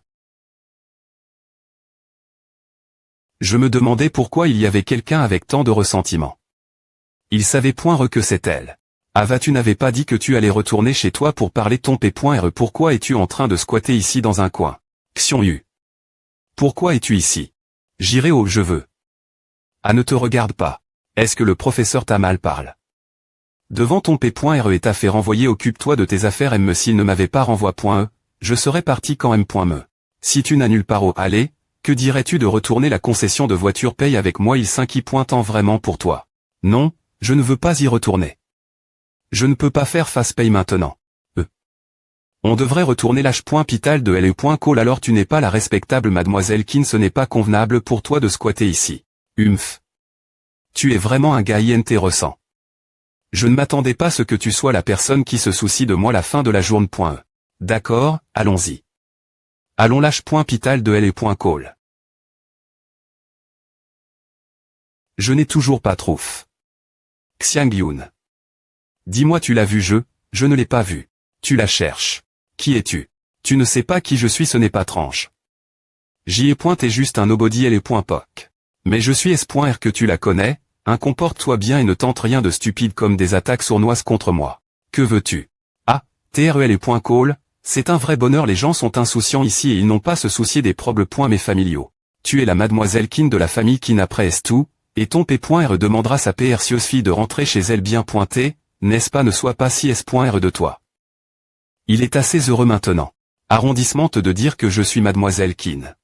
Je me demandais pourquoi il y avait quelqu'un avec tant de ressentiment. Il savait point que c'est elle. Tu n'avais pas dit que tu allais retourner chez toi pour parler ton P.re, pourquoi es-tu en train de squatter ici dans un coin? Xion Yu. Pourquoi es-tu ici? J'irai où je veux. Ne te regarde pas. Est-ce que le professeur t'a mal parle? Devant ton P.re et t'a fait renvoyer, occupe-toi de tes affaires s'il ne m'avait pas renvoie.e, je serais parti quand me. Si tu n'as nulle part où aller, que dirais-tu de retourner la concession de voiture paye avec moi, il s'inquiète pointant vraiment pour toi. Non, je ne veux pas y retourner. Je ne peux pas faire face paye maintenant. On devrait retourner l'H.pital de L.call, alors tu n'es pas la respectable mademoiselle Kin, ce n'est pas convenable pour toi de squatter ici. Tu es vraiment un gars intéressant. Je ne m'attendais pas à ce que tu sois la personne qui se soucie de moi la fin de la journée.e. D'accord, allons-y. Allons l'H.pital de L.call. Je n'ai toujours pas trouf. Xiangyun. Dis-moi tu l'as vu je ne l'ai pas vu. Tu la cherches. Qui es-tu? Tu ne sais pas qui je suis, ce n'est pas tranche. J'y ai point, t'es juste un nobody, elle est point poc. Mais je suis S.R que tu la connais, comporte-toi bien et ne tente rien de stupide comme des attaques sournoises contre moi. Que veux-tu? Ah, TREL et point call, c'est un vrai bonheur, les gens sont insouciants ici et ils n'ont pas se soucier des problèmes mes familiaux. Tu es la mademoiselle Kin de la famille Kin après S2, et ton P.R demandera sa précieuse fille de rentrer chez elle bien pointée, n'est-ce pas? Ne sois pas si S.R de toi. Il est assez heureux maintenant. Arrondissement de dire que je suis mademoiselle Kin.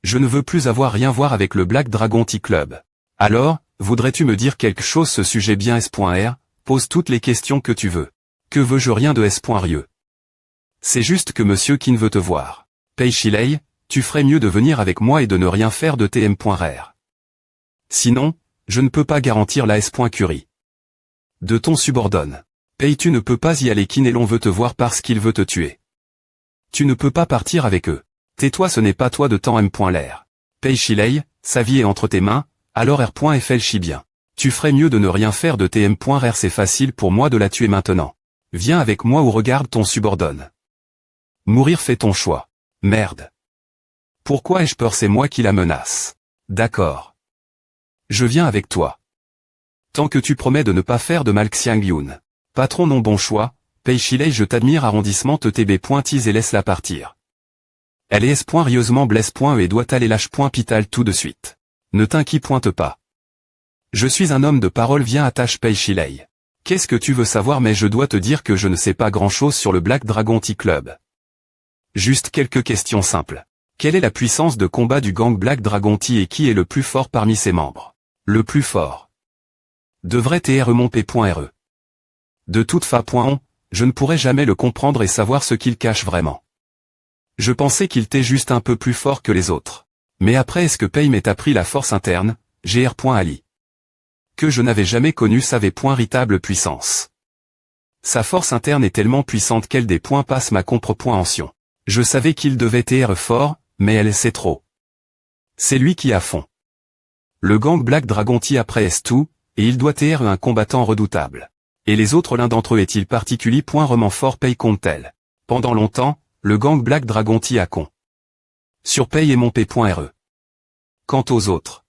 Je ne veux plus avoir rien voir avec le Black Dragon Tea Club. Alors, voudrais-tu me dire quelque chose ce sujet bien S.R? Pose toutes les questions que tu veux. Que veux-je? Rien de S.R. C'est juste que monsieur Kin veut te voir. Pei Shilei, tu ferais mieux de venir avec moi et de ne rien faire de TM.R. Sinon, je ne peux pas garantir la S.Curie. De ton subordonne. Pei, tu ne peux pas y aller, Kin, et l'on veut te voir parce qu'il veut te tuer. Tu ne peux pas partir avec eux. Tais-toi, ce n'est pas toi de temps M.L'air. Pei Shilei, sa vie est entre tes mains, alors R.F.L. chie bien. Tu ferais mieux de ne rien faire de TM.R, c'est facile pour moi de la tuer maintenant. Viens avec moi ou regarde ton subordonne. Mourir, fais ton choix. Merde. Pourquoi ai-je peur? C'est moi qui la menace. D'accord. Je viens avec toi. Tant que tu promets de ne pas faire de mal. Xiangyun. Patron, non, bon choix. Pei Shilei, je t'admire. Arrondissement TB. Tease et laisse-la partir. Elle est S.Rieusement blesse. Et doit aller lâche. Pital tout de suite. Ne t'inquiète pas. Je suis un homme de parole, viens attache. Pei Shilei. Qu'est-ce que tu veux savoir? Mais je dois te dire que je ne sais pas grand-chose sur le Black Dragon Tea Club. Juste quelques questions simples. Quelle est la puissance de combat du gang Black Dragon Tea et qui est le plus fort parmi ses membres? Le plus fort. Devrait être mon P.re. De toute façon, je ne pourrai jamais le comprendre et savoir ce qu'il cache vraiment. Je pensais qu'il était juste un peu plus fort que les autres. Mais après, est-ce que Pei m'ait appris la force interne, Gr.Ali? Que je n'avais jamais connu savait véritable puissance. Sa force interne est tellement puissante qu'elle des points passe ma compréhension. Je savais qu'il devait être fort, mais elle sait trop. C'est lui qui a fond. Le gang Black Dragon Tea après S2, et il doit être un combattant redoutable. Et les autres, l'un d'entre eux est-il particulier? Roman fort Pei compte-t-elle. Pendant longtemps, le gang Black Dragon Tea a con. Sur Pei et mon P.re. Quant aux autres,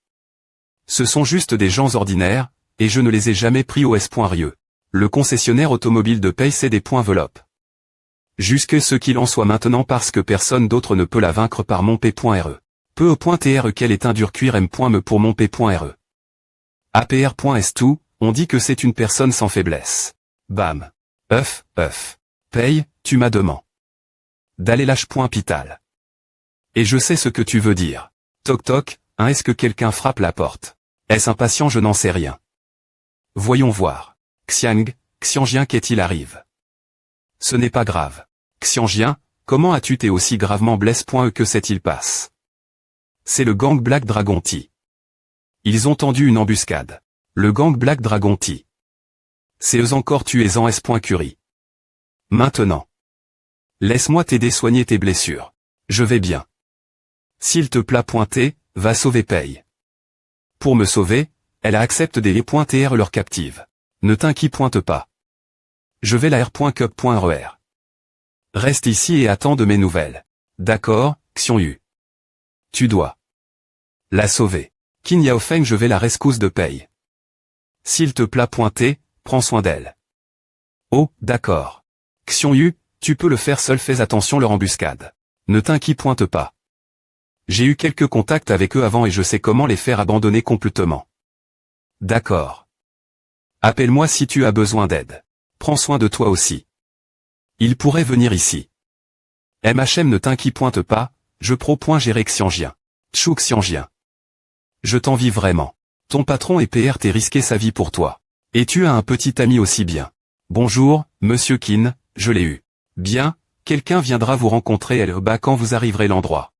ce sont juste des gens ordinaires, et je ne les ai jamais pris au S.Rieux. Le concessionnaire automobile de Pei c'est des points enveloppes. Jusque ce qu'il en soit maintenant parce que personne d'autre ne peut la vaincre par mon P.re. Peu au point TR qu'elle est un dur cuir M.me pour mon P.re. APR.S2, on dit que c'est une personne sans faiblesse. Bam. Pei, tu m'as demandé d'aller lâche. Pital. Et je sais ce que tu veux dire. Toc toc, est-ce que quelqu'un frappe la porte? Est-ce impatient? Je n'en sais rien. Voyons voir. Xiangjien qu'est-il arrive? Ce n'est pas grave. Xiangjien, comment as-tu été aussi gravement blesse? Que s'est-il passe? C'est le gang Black Dragon Tea. Ils ont tendu une embuscade. Le gang Black Dragon Tea. C'est eux encore, tu es en S.Curie. Maintenant. Laisse-moi t'aider soigner tes blessures. Je vais bien. S'il te plaît, va sauver Pei. Pour me sauver, elle accepte des R. leur captive. Ne t'inquiète pas. Je vais la R.Cup.RER. Reste ici et attends de mes nouvelles. D'accord, Xianyu. Tu dois la sauver. Qin Yaofeng, je vais la rescousse de Pei. S'il te plaît, prends soin d'elle. Oh, d'accord. Xianyu, tu peux le faire seul, fais attention leur embuscade. Ne t'inquiète pas. J'ai eu quelques contacts avec eux avant et je sais comment les faire abandonner complètement. D'accord. Appelle-moi si tu as besoin d'aide. Prends soin de toi aussi. Il pourrait venir ici. MHM, ne t'inquiète pas, je gérer Xiangjien. Chou Xiangjien. Je t'envie vraiment. Ton patron et PR t'est risqué sa vie pour toi. Et tu as un petit ami aussi bien. Bonjour, monsieur Kin, je l'ai eu. Bien, quelqu'un viendra vous rencontrer quand vous arriverez à l'endroit.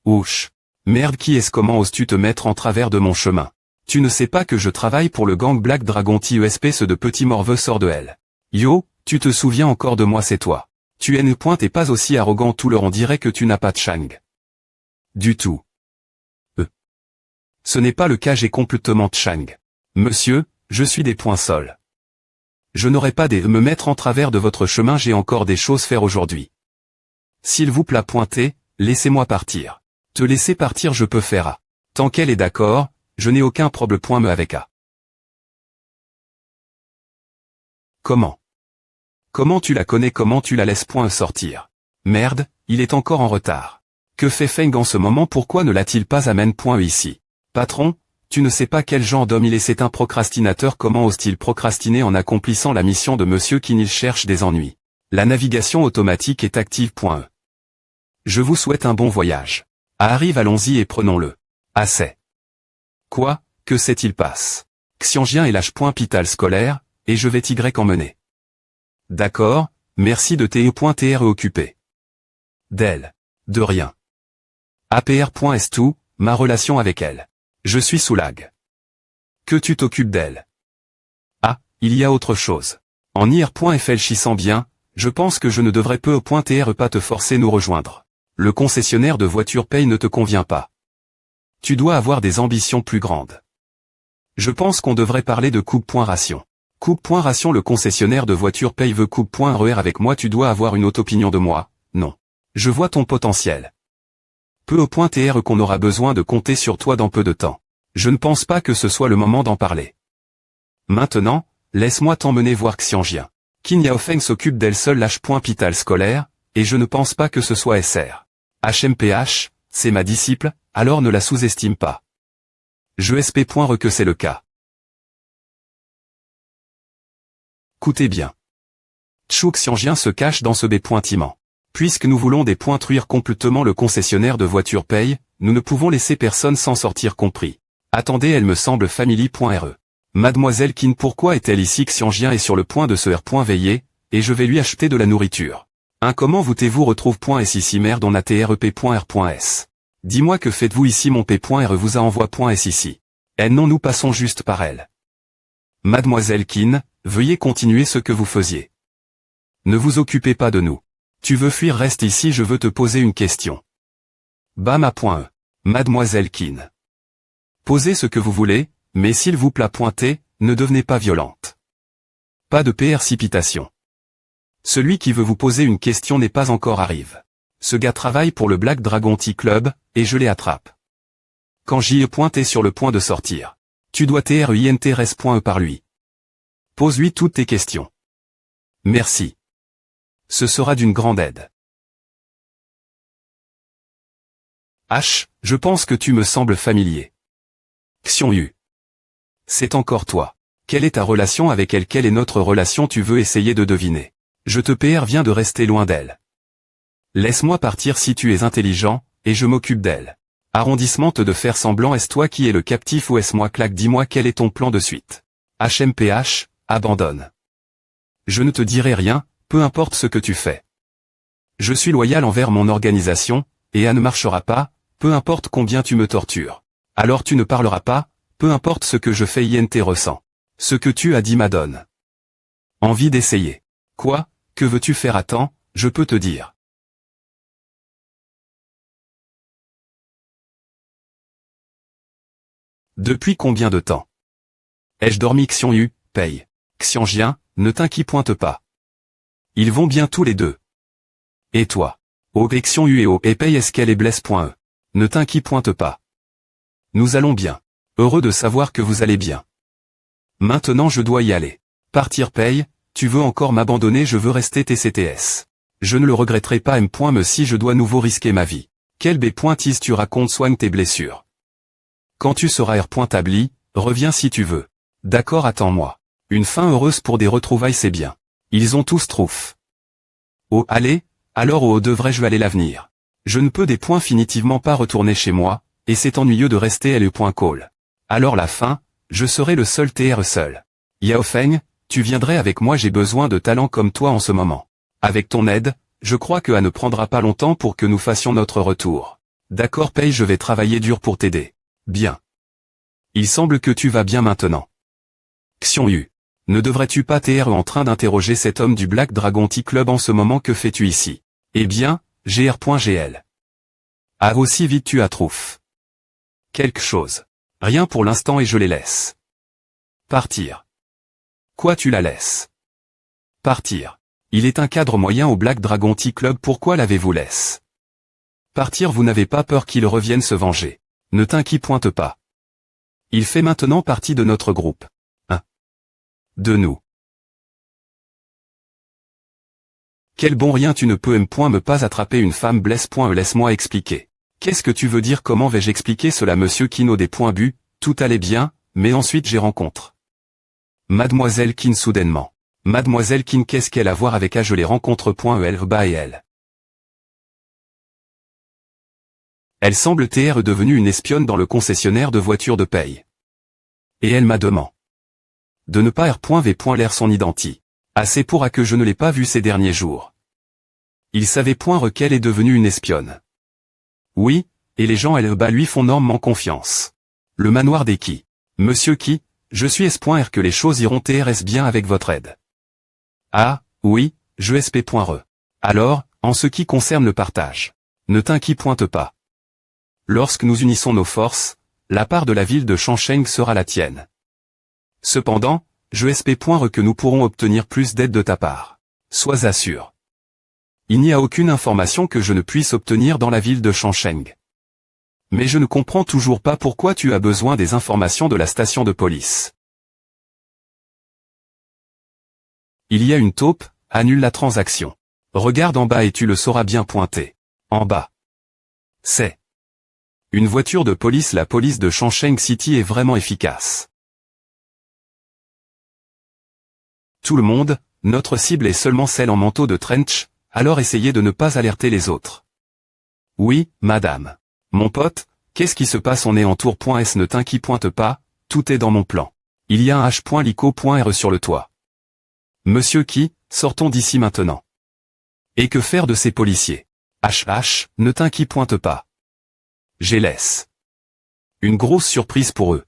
Ouch. Merde, qui est-ce? Comment oses-tu te mettre en travers de mon chemin? Tu ne sais pas que je travaille pour le gang Black Dragon Tea ESP, ce de petit morveux sort de elle. Yo, Tu te souviens encore de moi, c'est toi. Tu es point et pas aussi arrogant tout l'heure, on dirait que tu n'as pas de Chang. Du tout. Ce n'est pas le cas, j'ai complètement de Chang. Monsieur, je suis des points sols. Je n'aurai pas des me mettre en travers de votre chemin, j'ai encore des choses faire aujourd'hui. S'il vous plaît pointer, laissez-moi partir. Te laisser partir je peux faire A. Tant qu'elle est d'accord, je n'ai aucun problème point me avec A. Comment? Comment tu la connais, comment tu la laisses point sortir? Merde, il est encore en retard. Que fait Feng en ce moment, pourquoi ne l'a-t-il pas amène point ici? Patron, tu ne sais pas quel genre d'homme il est, c'est un procrastinateur, comment ose-t-il procrastiner en accomplissant la mission de monsieur Qin, il cherche des ennuis. La navigation automatique est active. Je vous souhaite un bon voyage. Arrive, allons-y et prenons-le. Assez. Quoi, que s'est-il passe? Xianjian et lâche point pital scolaire, et je vais Y emmener. D'accord, merci de TE.TRE occupé. D'elle. De rien. APR.S tout, ma relation avec elle. Je suis sous lag. Que tu t'occupes d'elle. Ah, il y a autre chose. En IR.FL chissant bien, je pense que je ne devrais TRE pas te forcer nous rejoindre. Le concessionnaire de voitures paye ne te convient pas. Tu dois avoir des ambitions plus grandes. Je pense qu'on devrait parler de coupe.ration. Coupe.ration, le concessionnaire de voitures paye veut coupe.RER avec moi, tu dois avoir une autre opinion de moi, non. Je vois ton potentiel. TRE qu'on aura besoin de compter sur toi dans peu de temps. Je ne pense pas que ce soit le moment d'en parler. Maintenant, laisse-moi t'emmener voir Xianjian. Qin Yaofeng s'occupe d'elle seule, lâche point pital scolaire, et je ne pense pas que ce soit SR. HMPH, c'est ma disciple, alors ne la sous-estime pas. Je SP.RE que c'est le cas. Écoutez bien. Chou Xianjian se cache dans ce B-pointiment. Puisque nous voulons détruire complètement le concessionnaire de voitures paye, nous ne pouvons laisser personne s'en sortir compris. Attendez, elle me semble family.re. Mademoiselle Qin, pourquoi est-elle ici? Xianjian est sur le point de se veiller, et je vais lui acheter de la nourriture. Comment vous retrouve.s ici, merde, on a TREP.R.S. Dis-moi, que faites-vous ici? Mon P.R vous a envoie.s ici. Non, nous passons juste par elle. Mademoiselle Qin, veuillez continuer ce que vous faisiez. Ne vous occupez pas de nous. Tu veux fuir, reste ici, je veux te poser une question. Bam.E. Mademoiselle Qin. Posez ce que vous voulez, mais s'il vous plaît pointez, ne devenez pas violente. Pas de précipitation. Celui qui veut vous poser une question n'est pas encore arrivé. Ce gars travaille pour le Black Dragon Tea Club, et je les attrape. Quand j'y ai pointé sur le point de sortir. Tu dois TRINTRS.E par lui. Pose-lui toutes tes questions. Merci. Ce sera d'une grande aide. H, je pense que tu me sembles familier. Xianyu. C'est encore toi. Quelle est ta relation avec elle? Quelle est notre relation? Tu veux essayer de deviner. Je te viens de rester loin d'elle. Laisse-moi partir si tu es intelligent, et je m'occupe d'elle. Arrondissement de faire semblant, est-ce toi qui es le captif ou est-ce moi? Claque, dis-moi quel est ton plan de suite. HMPH, abandonne. Je ne te dirai rien, peu importe ce que tu fais. Je suis loyal envers mon organisation, et elle ne marchera pas, peu importe combien tu me tortures. Alors tu ne parleras pas, peu importe ce que je fais. INT ressent. Ce que tu as dit m'adonne envie d'essayer. Quoi, que veux-tu faire? Attends, je peux te dire. Depuis combien de temps ai-je dormi? Xianyu, paye. Xianjian, ne t'inquiète pas. Ils vont bien tous les deux. Et toi? Oh, Xianyu et oh, et paye, est-ce qu'elle est blesse.E? Ne t'inquiète pas. Nous allons bien. Heureux de savoir que vous allez bien. Maintenant je dois y aller. Partir, paye, tu veux encore m'abandonner? Je veux rester TCTS. Je ne le regretterai pas M.Me si je dois nouveau risquer ma vie. Quel B.Is tu racontes? Soigne tes blessures. Quand tu seras R.tabli, reviens si tu veux. D'accord, attends-moi. Une fin heureuse pour des retrouvailles, c'est bien. Ils ont tous trouf. Oh, allez, alors où devrais-je aller l'avenir? Je ne peux définitivement pas retourner chez moi, et c'est ennuyeux de rester L.Call. Alors la fin, je serai le seul TR seul. Yaofeng, tu viendrais avec moi, j'ai besoin de talents comme toi en ce moment. Avec ton aide, je crois que ne prendra pas longtemps pour que nous fassions notre retour. D'accord, paye, je vais travailler dur pour t'aider. Bien. Il semble que tu vas bien maintenant. Xianyu. Ne devrais-tu pas t'être en train d'interroger cet homme du Black Dragon Tea Club en ce moment? Que fais-tu ici? Eh bien, gr.gl. Ah, aussi vite tu attroufes. Quelque chose. Rien pour l'instant et je les laisse. Partir. Quoi, tu la laisses? Partir. Il est un cadre moyen au Black Dragon Tea Club, pourquoi l'avez-vous laissé partir? Vous n'avez pas peur qu'il revienne se venger? Ne t'inquiète pas. Il fait maintenant partie de notre groupe. De nous. Quel bon rien, tu ne peux me pas attraper une femme blesse. Laisse-moi expliquer. Qu'est-ce que tu veux dire? Comment vais-je expliquer cela? Monsieur Kino des points bu, tout allait bien, mais ensuite j'ai rencontre Mademoiselle Kin soudainement. Mademoiselle Kin, qu'est-ce qu'elle a à voir avec je les rencontre. Et elle. Elle semble être devenue une espionne dans le concessionnaire de voitures de paye. Et elle m'a demandé de ne pas l'air son identité. Assez pour que je ne l'ai pas vue ces derniers jours. Il savait qu'elle est devenue une espionne. Oui, et les gens lui font normalement confiance. Le manoir des qui? Monsieur qui? Je suis que les choses iront bien avec votre aide. Ah, oui, je sp.re. Alors, en ce qui concerne le partage. Ne t'inquiète pas. Lorsque nous unissons nos forces, la part de la ville de Changcheng sera la tienne. Cependant, je sp.re que nous pourrons obtenir plus d'aide de ta part. Sois assuré. Il n'y a aucune information que je ne puisse obtenir dans la ville de Changcheng. Mais je ne comprends toujours pas pourquoi tu as besoin des informations de la station de police. Il y a une taupe, annule la transaction. Regarde en bas et tu le sauras bien pointer. En bas. C'est une voiture de police. La police de Changcheng City est vraiment efficace. Tout le monde, notre cible est seulement celle en manteau de trench, alors essayez de ne pas alerter les autres. Oui, madame. Mon pote, qu'est-ce qui se passe? On est en tour.s. Ne t'inquiète pas, tout est dans mon plan. Il y a un h.lico.r sur le toit. Monsieur qui, sortons d'ici maintenant. Et que faire de ces policiers? Ne t'inquiète pas. Je laisse. Une grosse surprise pour eux.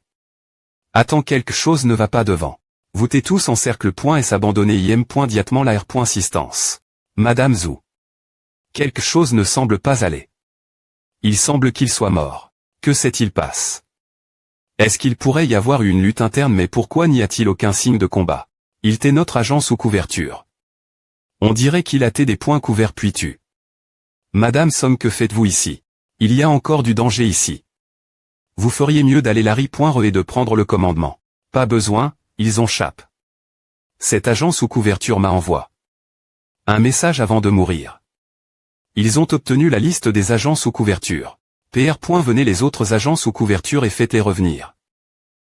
Attends, quelque chose ne va pas devant. Vous t'es tous en cercle.s abandonné im.diatement la r.assistance. Madame Zhu. Quelque chose ne semble pas aller. Il semble qu'il soit mort. Que s'est-il passé? Est-ce qu'il pourrait y avoir eu une lutte interne? Mais pourquoi n'y a-t-il aucun signe de combat? Il était notre agent sous couverture. On dirait qu'il a été des points couverts puis tu. Madame Song, que faites-vous ici? Il y a encore du danger ici. Vous feriez mieux d'aller Larry.re et de prendre le commandement. Pas besoin, ils ont chape. Cet agent sous couverture m'a envoyé un message avant de mourir. Ils ont obtenu la liste des agents sous couverture. PR. Venez les autres agents sous couverture et faites-les revenir.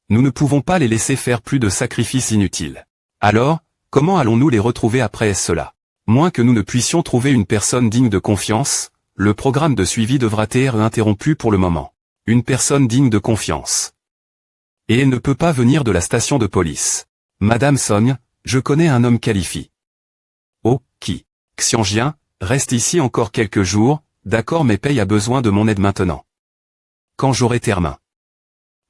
Nous ne pouvons pas les laisser faire plus de sacrifices inutiles. Alors, comment allons-nous les retrouver après cela? Moins que nous ne puissions trouver une personne digne de confiance, le programme de suivi devra être interrompu pour le moment. Une personne digne de confiance. Et elle ne peut pas venir de la station de police. Madame Song, je connais un homme qualifié. Oh, qui? Xianjian, reste ici encore quelques jours, d'accord, mais Pei a besoin de mon aide maintenant. Quand j'aurai terminé.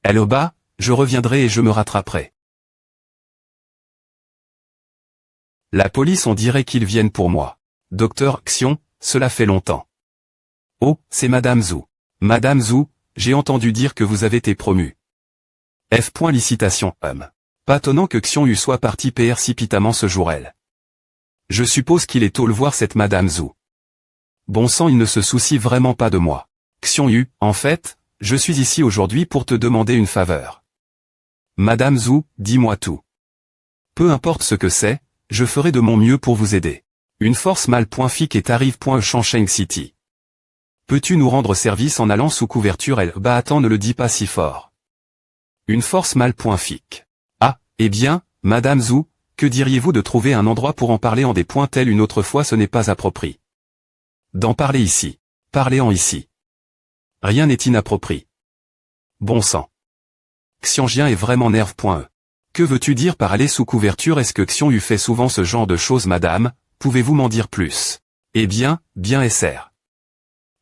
Elle au bas, je reviendrai et je me rattraperai. La police, on dirait qu'ils viennent pour moi. Docteur Xion, cela fait longtemps. Oh, c'est Madame Zhu. Madame Zhu, j'ai entendu dire que vous avez été promue. F. Licitation, Pas étonnant que Xion Yu soit parti précipitamment ce jour-là. Je suppose qu'il est tôt le voir cette Madame Zhu. Bon sang, il ne se soucie vraiment pas de moi. Xion Yu, en fait, je suis ici aujourd'hui pour te demander une faveur. Madame Zhu, dis-moi tout. Peu importe ce que c'est, je ferai de mon mieux pour vous aider. Une force mal.fic et arrive. Changcheng City. Peux-tu nous rendre service en allant sous couverture? Attends, ne le dis pas si fort. Une force mal.fic. Ah, eh bien, Madame Zhu, que diriez-vous de trouver un endroit pour en parler en des points tels une autre fois? Ce n'est pas approprié. D'en parler ici. Parlez en ici. Rien n'est inapproprié. Bon sang. Xianjian est vraiment nerve.e. Que veux-tu dire par aller sous couverture? Est-ce que Xion Yu fait souvent ce genre de choses? Madame, pouvez-vous m'en dire plus? Eh bien, SR.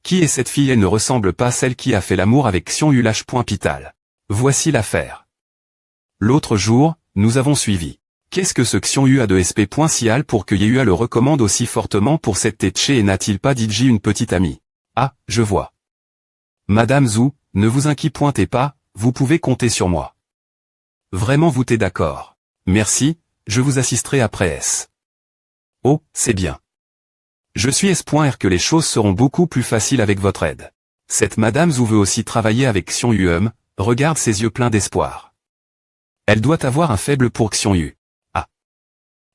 Qui est cette fille? Elle ne ressemble pas à celle qui a fait l'amour avec Xion Yu. Pital. Voici l'affaire. L'autre jour, nous avons suivi Qu'est-ce que ce Xiongyu a de SP.sial pour que Yehua le recommande aussi fortement pour cette Teche et n'a-t-il pas dit une petite amie? Ah, je vois. Madame Zhu, ne vous inquiétez pas, vous pouvez compter sur moi. Vraiment vous t'es d'accord. Merci, je vous assisterai après S. Oh, c'est bien. Je suis S.R que les choses seront beaucoup plus faciles avec votre aide. Cette Madame Zhu veut aussi travailler avec Xiongyu. Regarde ses yeux pleins d'espoir. Elle doit avoir un faible pour Xiongyu. Ah.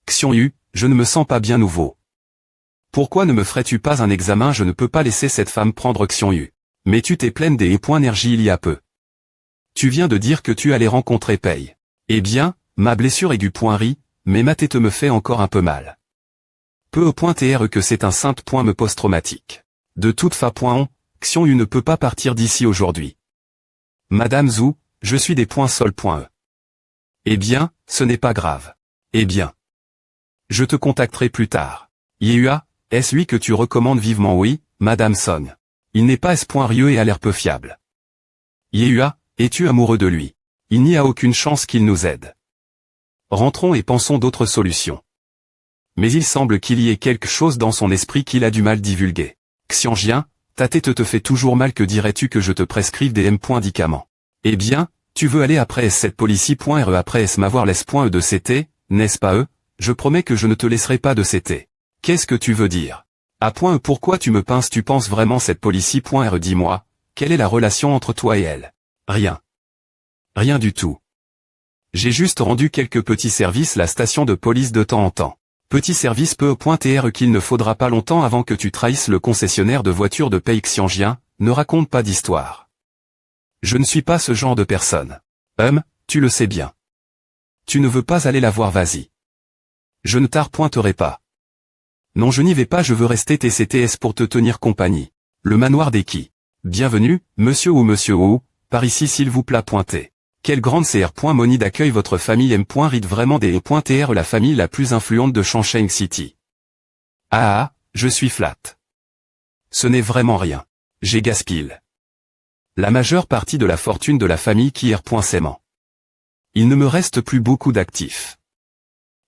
Xiongyu, je ne me sens pas bien nouveau. Pourquoi ne me ferais-tu pas un examen? Je ne peux pas laisser cette femme prendre Xiongyu. Mais tu t'es pleine des énergie il y a peu. Tu viens de dire que tu allais rencontrer Pei. Eh bien, ma blessure est du ri, mais ma tête me fait encore un peu mal. Peu au point tr que c'est un sainte point me post-traumatique. De toute façon, Xiongyu ne peut pas partir d'ici aujourd'hui. Madame Zhu, je suis des sol.e. Eh bien, ce n'est pas grave. Eh bien. Je te contacterai plus tard. Yehua, est-ce lui que tu recommandes vivement? Oui, Madame Song. Il n'est pas S.rieux et a l'air peu fiable. Yehua, es-tu amoureux de lui? Il n'y a aucune chance qu'il nous aide. Rentrons et pensons d'autres solutions. Mais il semble qu'il y ait quelque chose dans son esprit qu'il a du mal divulguer. Xianjian, ta tête te fait toujours mal, que dirais-tu que je te prescrive des médicaments? Eh bien, tu veux aller après S7 policy.re après S m'avoir laisse.e de CT, n'est-ce pas je promets que je ne te laisserai pas de CT. Qu'est-ce que tu veux dire? A.E pourquoi tu me pinces? Tu penses vraiment cette policy.re? Dis-moi, quelle est la relation entre toi et elle? Rien. Rien du tout. J'ai juste rendu quelques petits services la station de police de temps en temps. Petit service peu.tr qu'il ne faudra pas longtemps avant que tu trahisses le concessionnaire de voitures de Pei Xianjian, ne raconte pas d'histoire. Je ne suis pas ce genre de personne. Tu le sais bien. Tu ne veux pas aller la voir, vas-y. Je ne t'arpointerai pas. Non, je n'y vais pas, je veux rester TCTS pour te tenir compagnie. Le manoir des qui? Bienvenue, monsieur ou monsieur ou, par ici s'il vous plaît, pointez. Quelle grande CR.Moni d'accueil votre famille M.Rid vraiment des E.TR la famille la plus influente de Shangsheng City. Ah, je suis flat. Ce n'est vraiment rien. J'ai gaspillé la majeure partie de la fortune de la famille qui R.Saiement. Il ne me reste plus beaucoup d'actifs.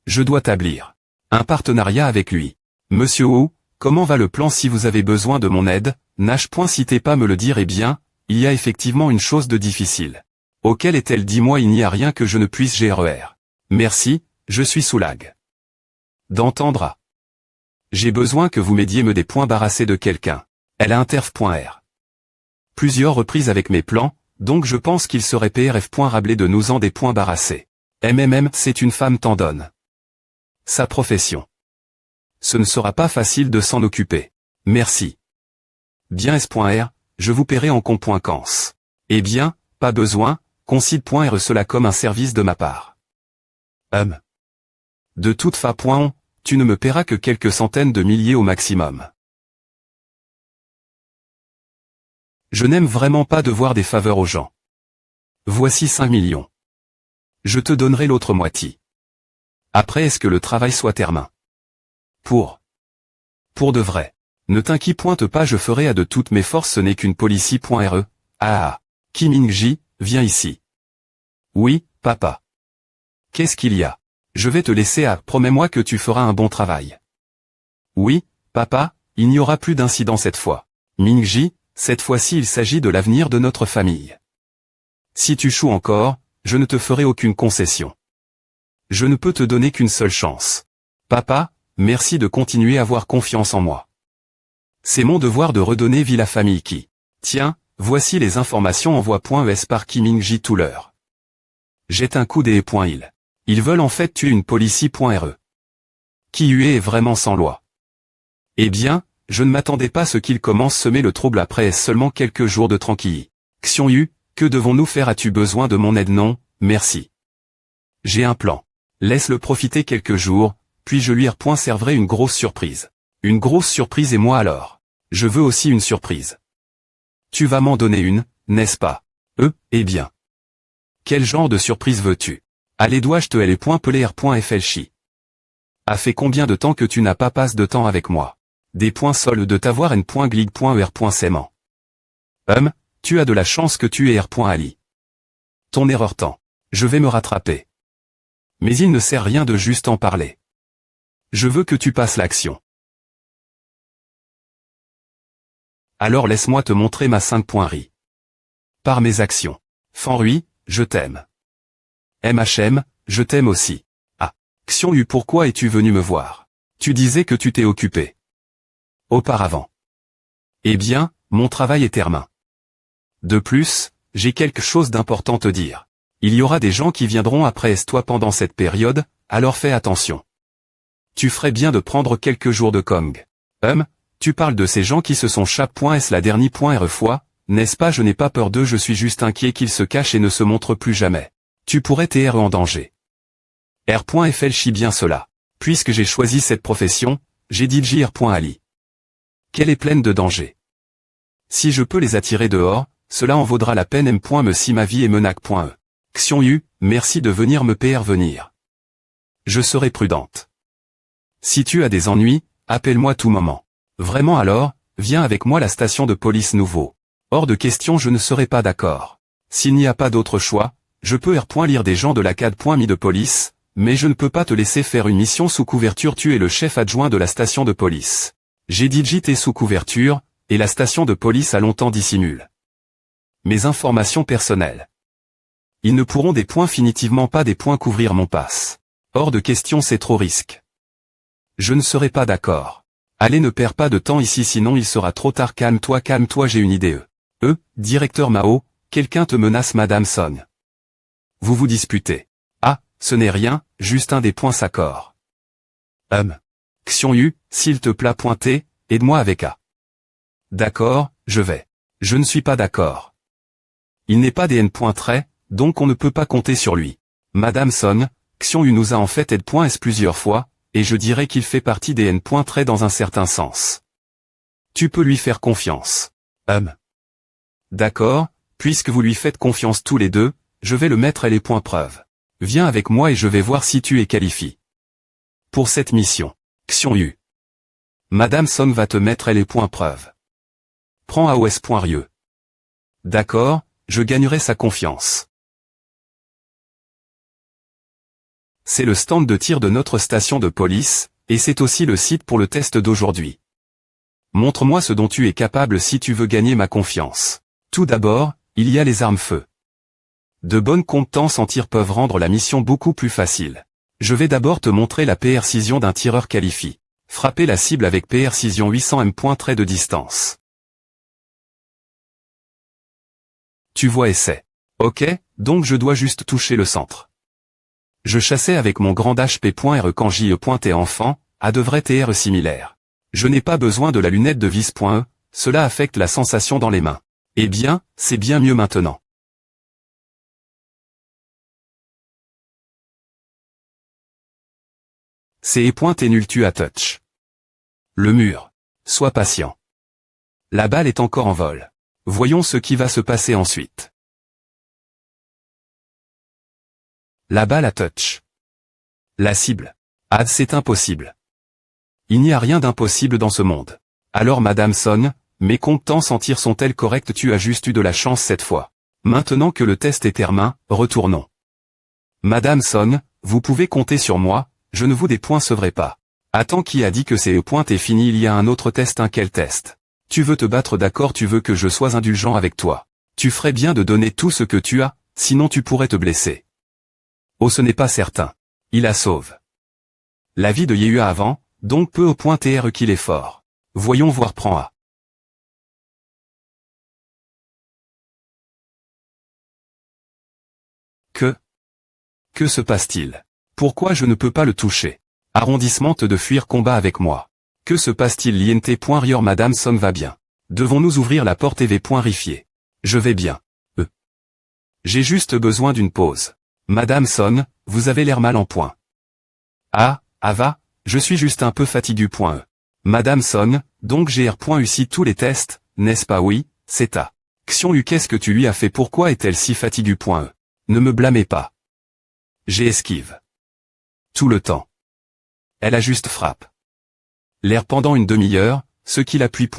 Je dois établir un partenariat avec lui. Monsieur Wu, comment va le plan? Si vous avez besoin de mon aide, n'hésitez pas à me le dire. Eh bien, il y a effectivement une chose de difficile. Auquel est-elle? Dis-moi, il n'y a rien que je ne puisse gérer. Merci, je suis soulagé d'entendre. J'ai besoin que vous m'aidiez me débarrasser de quelqu'un. Elle a interf.r. Plusieurs reprises avec mes plans, donc je pense qu'il serait prf.rablé de nous en débarrasser. C'est une femme tendonne. Sa profession. Ce ne sera pas facile de s'en occuper. Merci. Bien S.R, je vous paierai en compte.cans. Eh bien, pas besoin, concide.re cela comme un service de ma part. De toute façon, tu ne me paieras que quelques centaines de milliers au maximum. Je n'aime vraiment pas devoir des faveurs aux gens. Voici 5 millions. Je te donnerai l'autre moitié. Après est-ce que le travail soit terminé? Pour de vrai. Ne t'inquiète pas, je ferai à de toutes mes forces, ce n'est qu'une policy.re. Ah. Kim In-ji, viens ici. Oui, papa. Qu'est-ce qu'il y a? Je vais te laisser à, promets-moi que tu feras un bon travail. Oui, papa, il n'y aura plus d'incidents cette fois. Min-ji, cette fois-ci il s'agit de l'avenir de notre famille. Si tu choues encore, je ne te ferai aucune concession. Je ne peux te donner qu'une seule chance. Papa, merci de continuer à avoir confiance en moi. C'est mon devoir de redonner vie à la famille qui. Tiens, voici les informations envoie.es par Kim In-ji tout l'heure. Jette un coup des .il. Ils veulent en fait tuer une policy.re. Qui est vraiment sans loi. Eh bien, je ne m'attendais pas à ce qu'ils commencent à semer le trouble après seulement quelques jours de tranquillité. Xiongyu, que devons-nous faire? As-tu besoin de mon aide? Non, merci. J'ai un plan. Laisse-le profiter quelques jours, puis je lui serverai une grosse surprise. Une grosse surprise et moi alors. Je veux aussi une surprise. Tu vas m'en donner une, n'est-ce pas? Eh bien. Quel genre de surprise veux-tu? Allez, dois-je te aller.peler.flchi. A fait combien de temps que tu n'as pas passé de temps avec moi? Des points soldes de t'avoir n.glig.er.saiement. Tu as de la chance que tu es R.ali. Ton erreur temps. Je vais me rattraper. Mais il ne sert rien de juste en parler. Je veux que tu passes l'action. Alors laisse-moi te montrer ma 5.ri. Par mes actions. Fanrui, je t'aime. MHM, je t'aime aussi. Ah. Xiongyu, pourquoi es-tu venu me voir? Tu disais que tu t'es occupé. Auparavant. Eh bien, mon travail est terminé. De plus, j'ai quelque chose d'important à te dire. Il y aura des gens qui viendront après toi pendant cette période, alors fais attention. Tu ferais bien de prendre quelques jours de Kong. Tu parles de ces gens qui se sont Est-ce la dernière fois, n'est-ce pas? Je n'ai pas peur d'eux, je suis juste inquiet qu'ils se cachent et ne se montrent plus jamais. Tu pourrais t'être en danger. Réfléchis bien cela. Puisque j'ai choisi cette profession, j'ai dit J.Ali. Qu'elle est pleine de dangers. Si je peux les attirer dehors, cela en vaudra la peine. Me si ma vie est menace.e. Xiongyu, merci de venir me venir. Je serai prudente. Si tu as des ennuis, appelle-moi tout moment. Vraiment alors, viens avec moi à la station de police nouveau. Hors de question, je ne serai pas d'accord. S'il n'y a pas d'autre choix, je peux lire des gens de la CAD.mi de police, mais je ne peux pas te laisser faire une mission sous couverture. Tu es le chef adjoint de la station de police. J'ai dit JT sous couverture, et la station de police a longtemps dissimule mes informations personnelles. Ils ne pourront définitivement pas couvrir mon passe. Hors de question, c'est trop risque. Je ne serai pas d'accord. Allez, ne perds pas de temps ici sinon il sera trop tard. Calme-toi, j'ai une idée. Directeur Mao, quelqu'un te menace Madame Son. Vous vous disputez. Ah, ce n'est rien, juste un des points s'accord. Xiongyu, s'il te plaît pointer, aide-moi avec A. D'accord, je vais. Je ne suis pas d'accord. Il n'est pas des N.trait, donc on ne peut pas compter sur lui. Madame Son, Xiongyu nous a en fait aide.s plusieurs fois, et je dirais qu'il fait partie des N.trait dans un certain sens. Tu peux lui faire confiance. D'accord, puisque vous lui faites confiance tous les deux, je vais le mettre à les points preuve. Viens avec moi et je vais voir si tu es qualifié. Pour cette mission, Xiongyu. Madame Son va te mettre les points preuve. Prends AOS.rieux. D'accord, je gagnerai sa confiance. C'est le stand de tir de notre station de police, et c'est aussi le site pour le test d'aujourd'hui. Montre-moi ce dont tu es capable si tu veux gagner ma confiance. Tout d'abord, il y a les armes feu. De bonnes compétences en tir peuvent rendre la mission beaucoup plus facile. Je vais d'abord te montrer la précision d'un tireur qualifié. Frapper la cible avec précision 800 m. Trait de distance. Tu vois et c'est. Ok, donc je dois juste toucher le centre. Je chassais avec mon grand HP.R quand j'y pointais enfant, à devrait être similaire. Je n'ai pas besoin de la lunette de vis.E, cela affecte la sensation dans les mains. Eh bien, c'est bien mieux maintenant. C'est pointe et nul tu à touch. Le mur. Sois patient. La balle est encore en vol. Voyons ce qui va se passer ensuite. La balle à touch. La cible. Ah, c'est impossible. Il n'y a rien d'impossible dans ce monde. Alors Madame Son, mes compétences en tir sont-elles correctes? Tu as juste eu de la chance cette fois. Maintenant que le test est terminé, retournons. Madame Son, vous pouvez compter sur moi, je ne vous dépoincerai pas. Attends, qui a dit que c'est point est fini? Il y a un autre test. Quel test? Tu veux te battre, d'accord, tu veux que je sois indulgent avec toi. Tu ferais bien de donner tout ce que tu as, sinon tu pourrais te blesser. Oh, ce n'est pas certain. Il a sauve. La vie de Yehua avant, donc peu au point TR qu'il est fort. Voyons voir, prends A. Que se passe-t-il? Pourquoi je ne peux pas le toucher? Arrondissement de fuir combat avec moi. Que se passe-t-il? Lient.rior Madame Son va bien. Devons-nous ouvrir la porte EV.rifier? Je vais bien. J'ai juste besoin d'une pause. Madame Son, vous avez l'air mal en point. Ah, Ava, je suis juste un peu fatigué. Madame Son, donc j'ai R.U tous les tests, n'est-ce pas? Oui, c'est à. Xiongyu, qu'est-ce que tu lui as fait? Pourquoi est-elle si fatiguée? Ne me blâmez pas. J'ai esquive. Tout le temps. Elle a juste frappe. L'air pendant une demi-heure, ce qu'il appuie.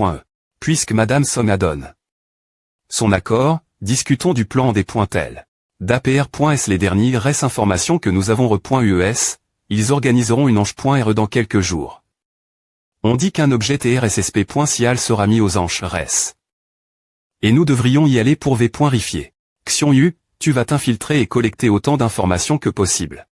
Puisque Madame Son adonne son accord, discutons du plan des pointelles. d'APR.S les derniers res informations que nous avons re.ues, ils organiseront une ange.re dans quelques jours. On dit qu'un objet TRSSP.sial sera mis aux anges res. Et nous devrions y aller pour v.rifier. Xion Yu, tu vas t'infiltrer et collecter autant d'informations que possible.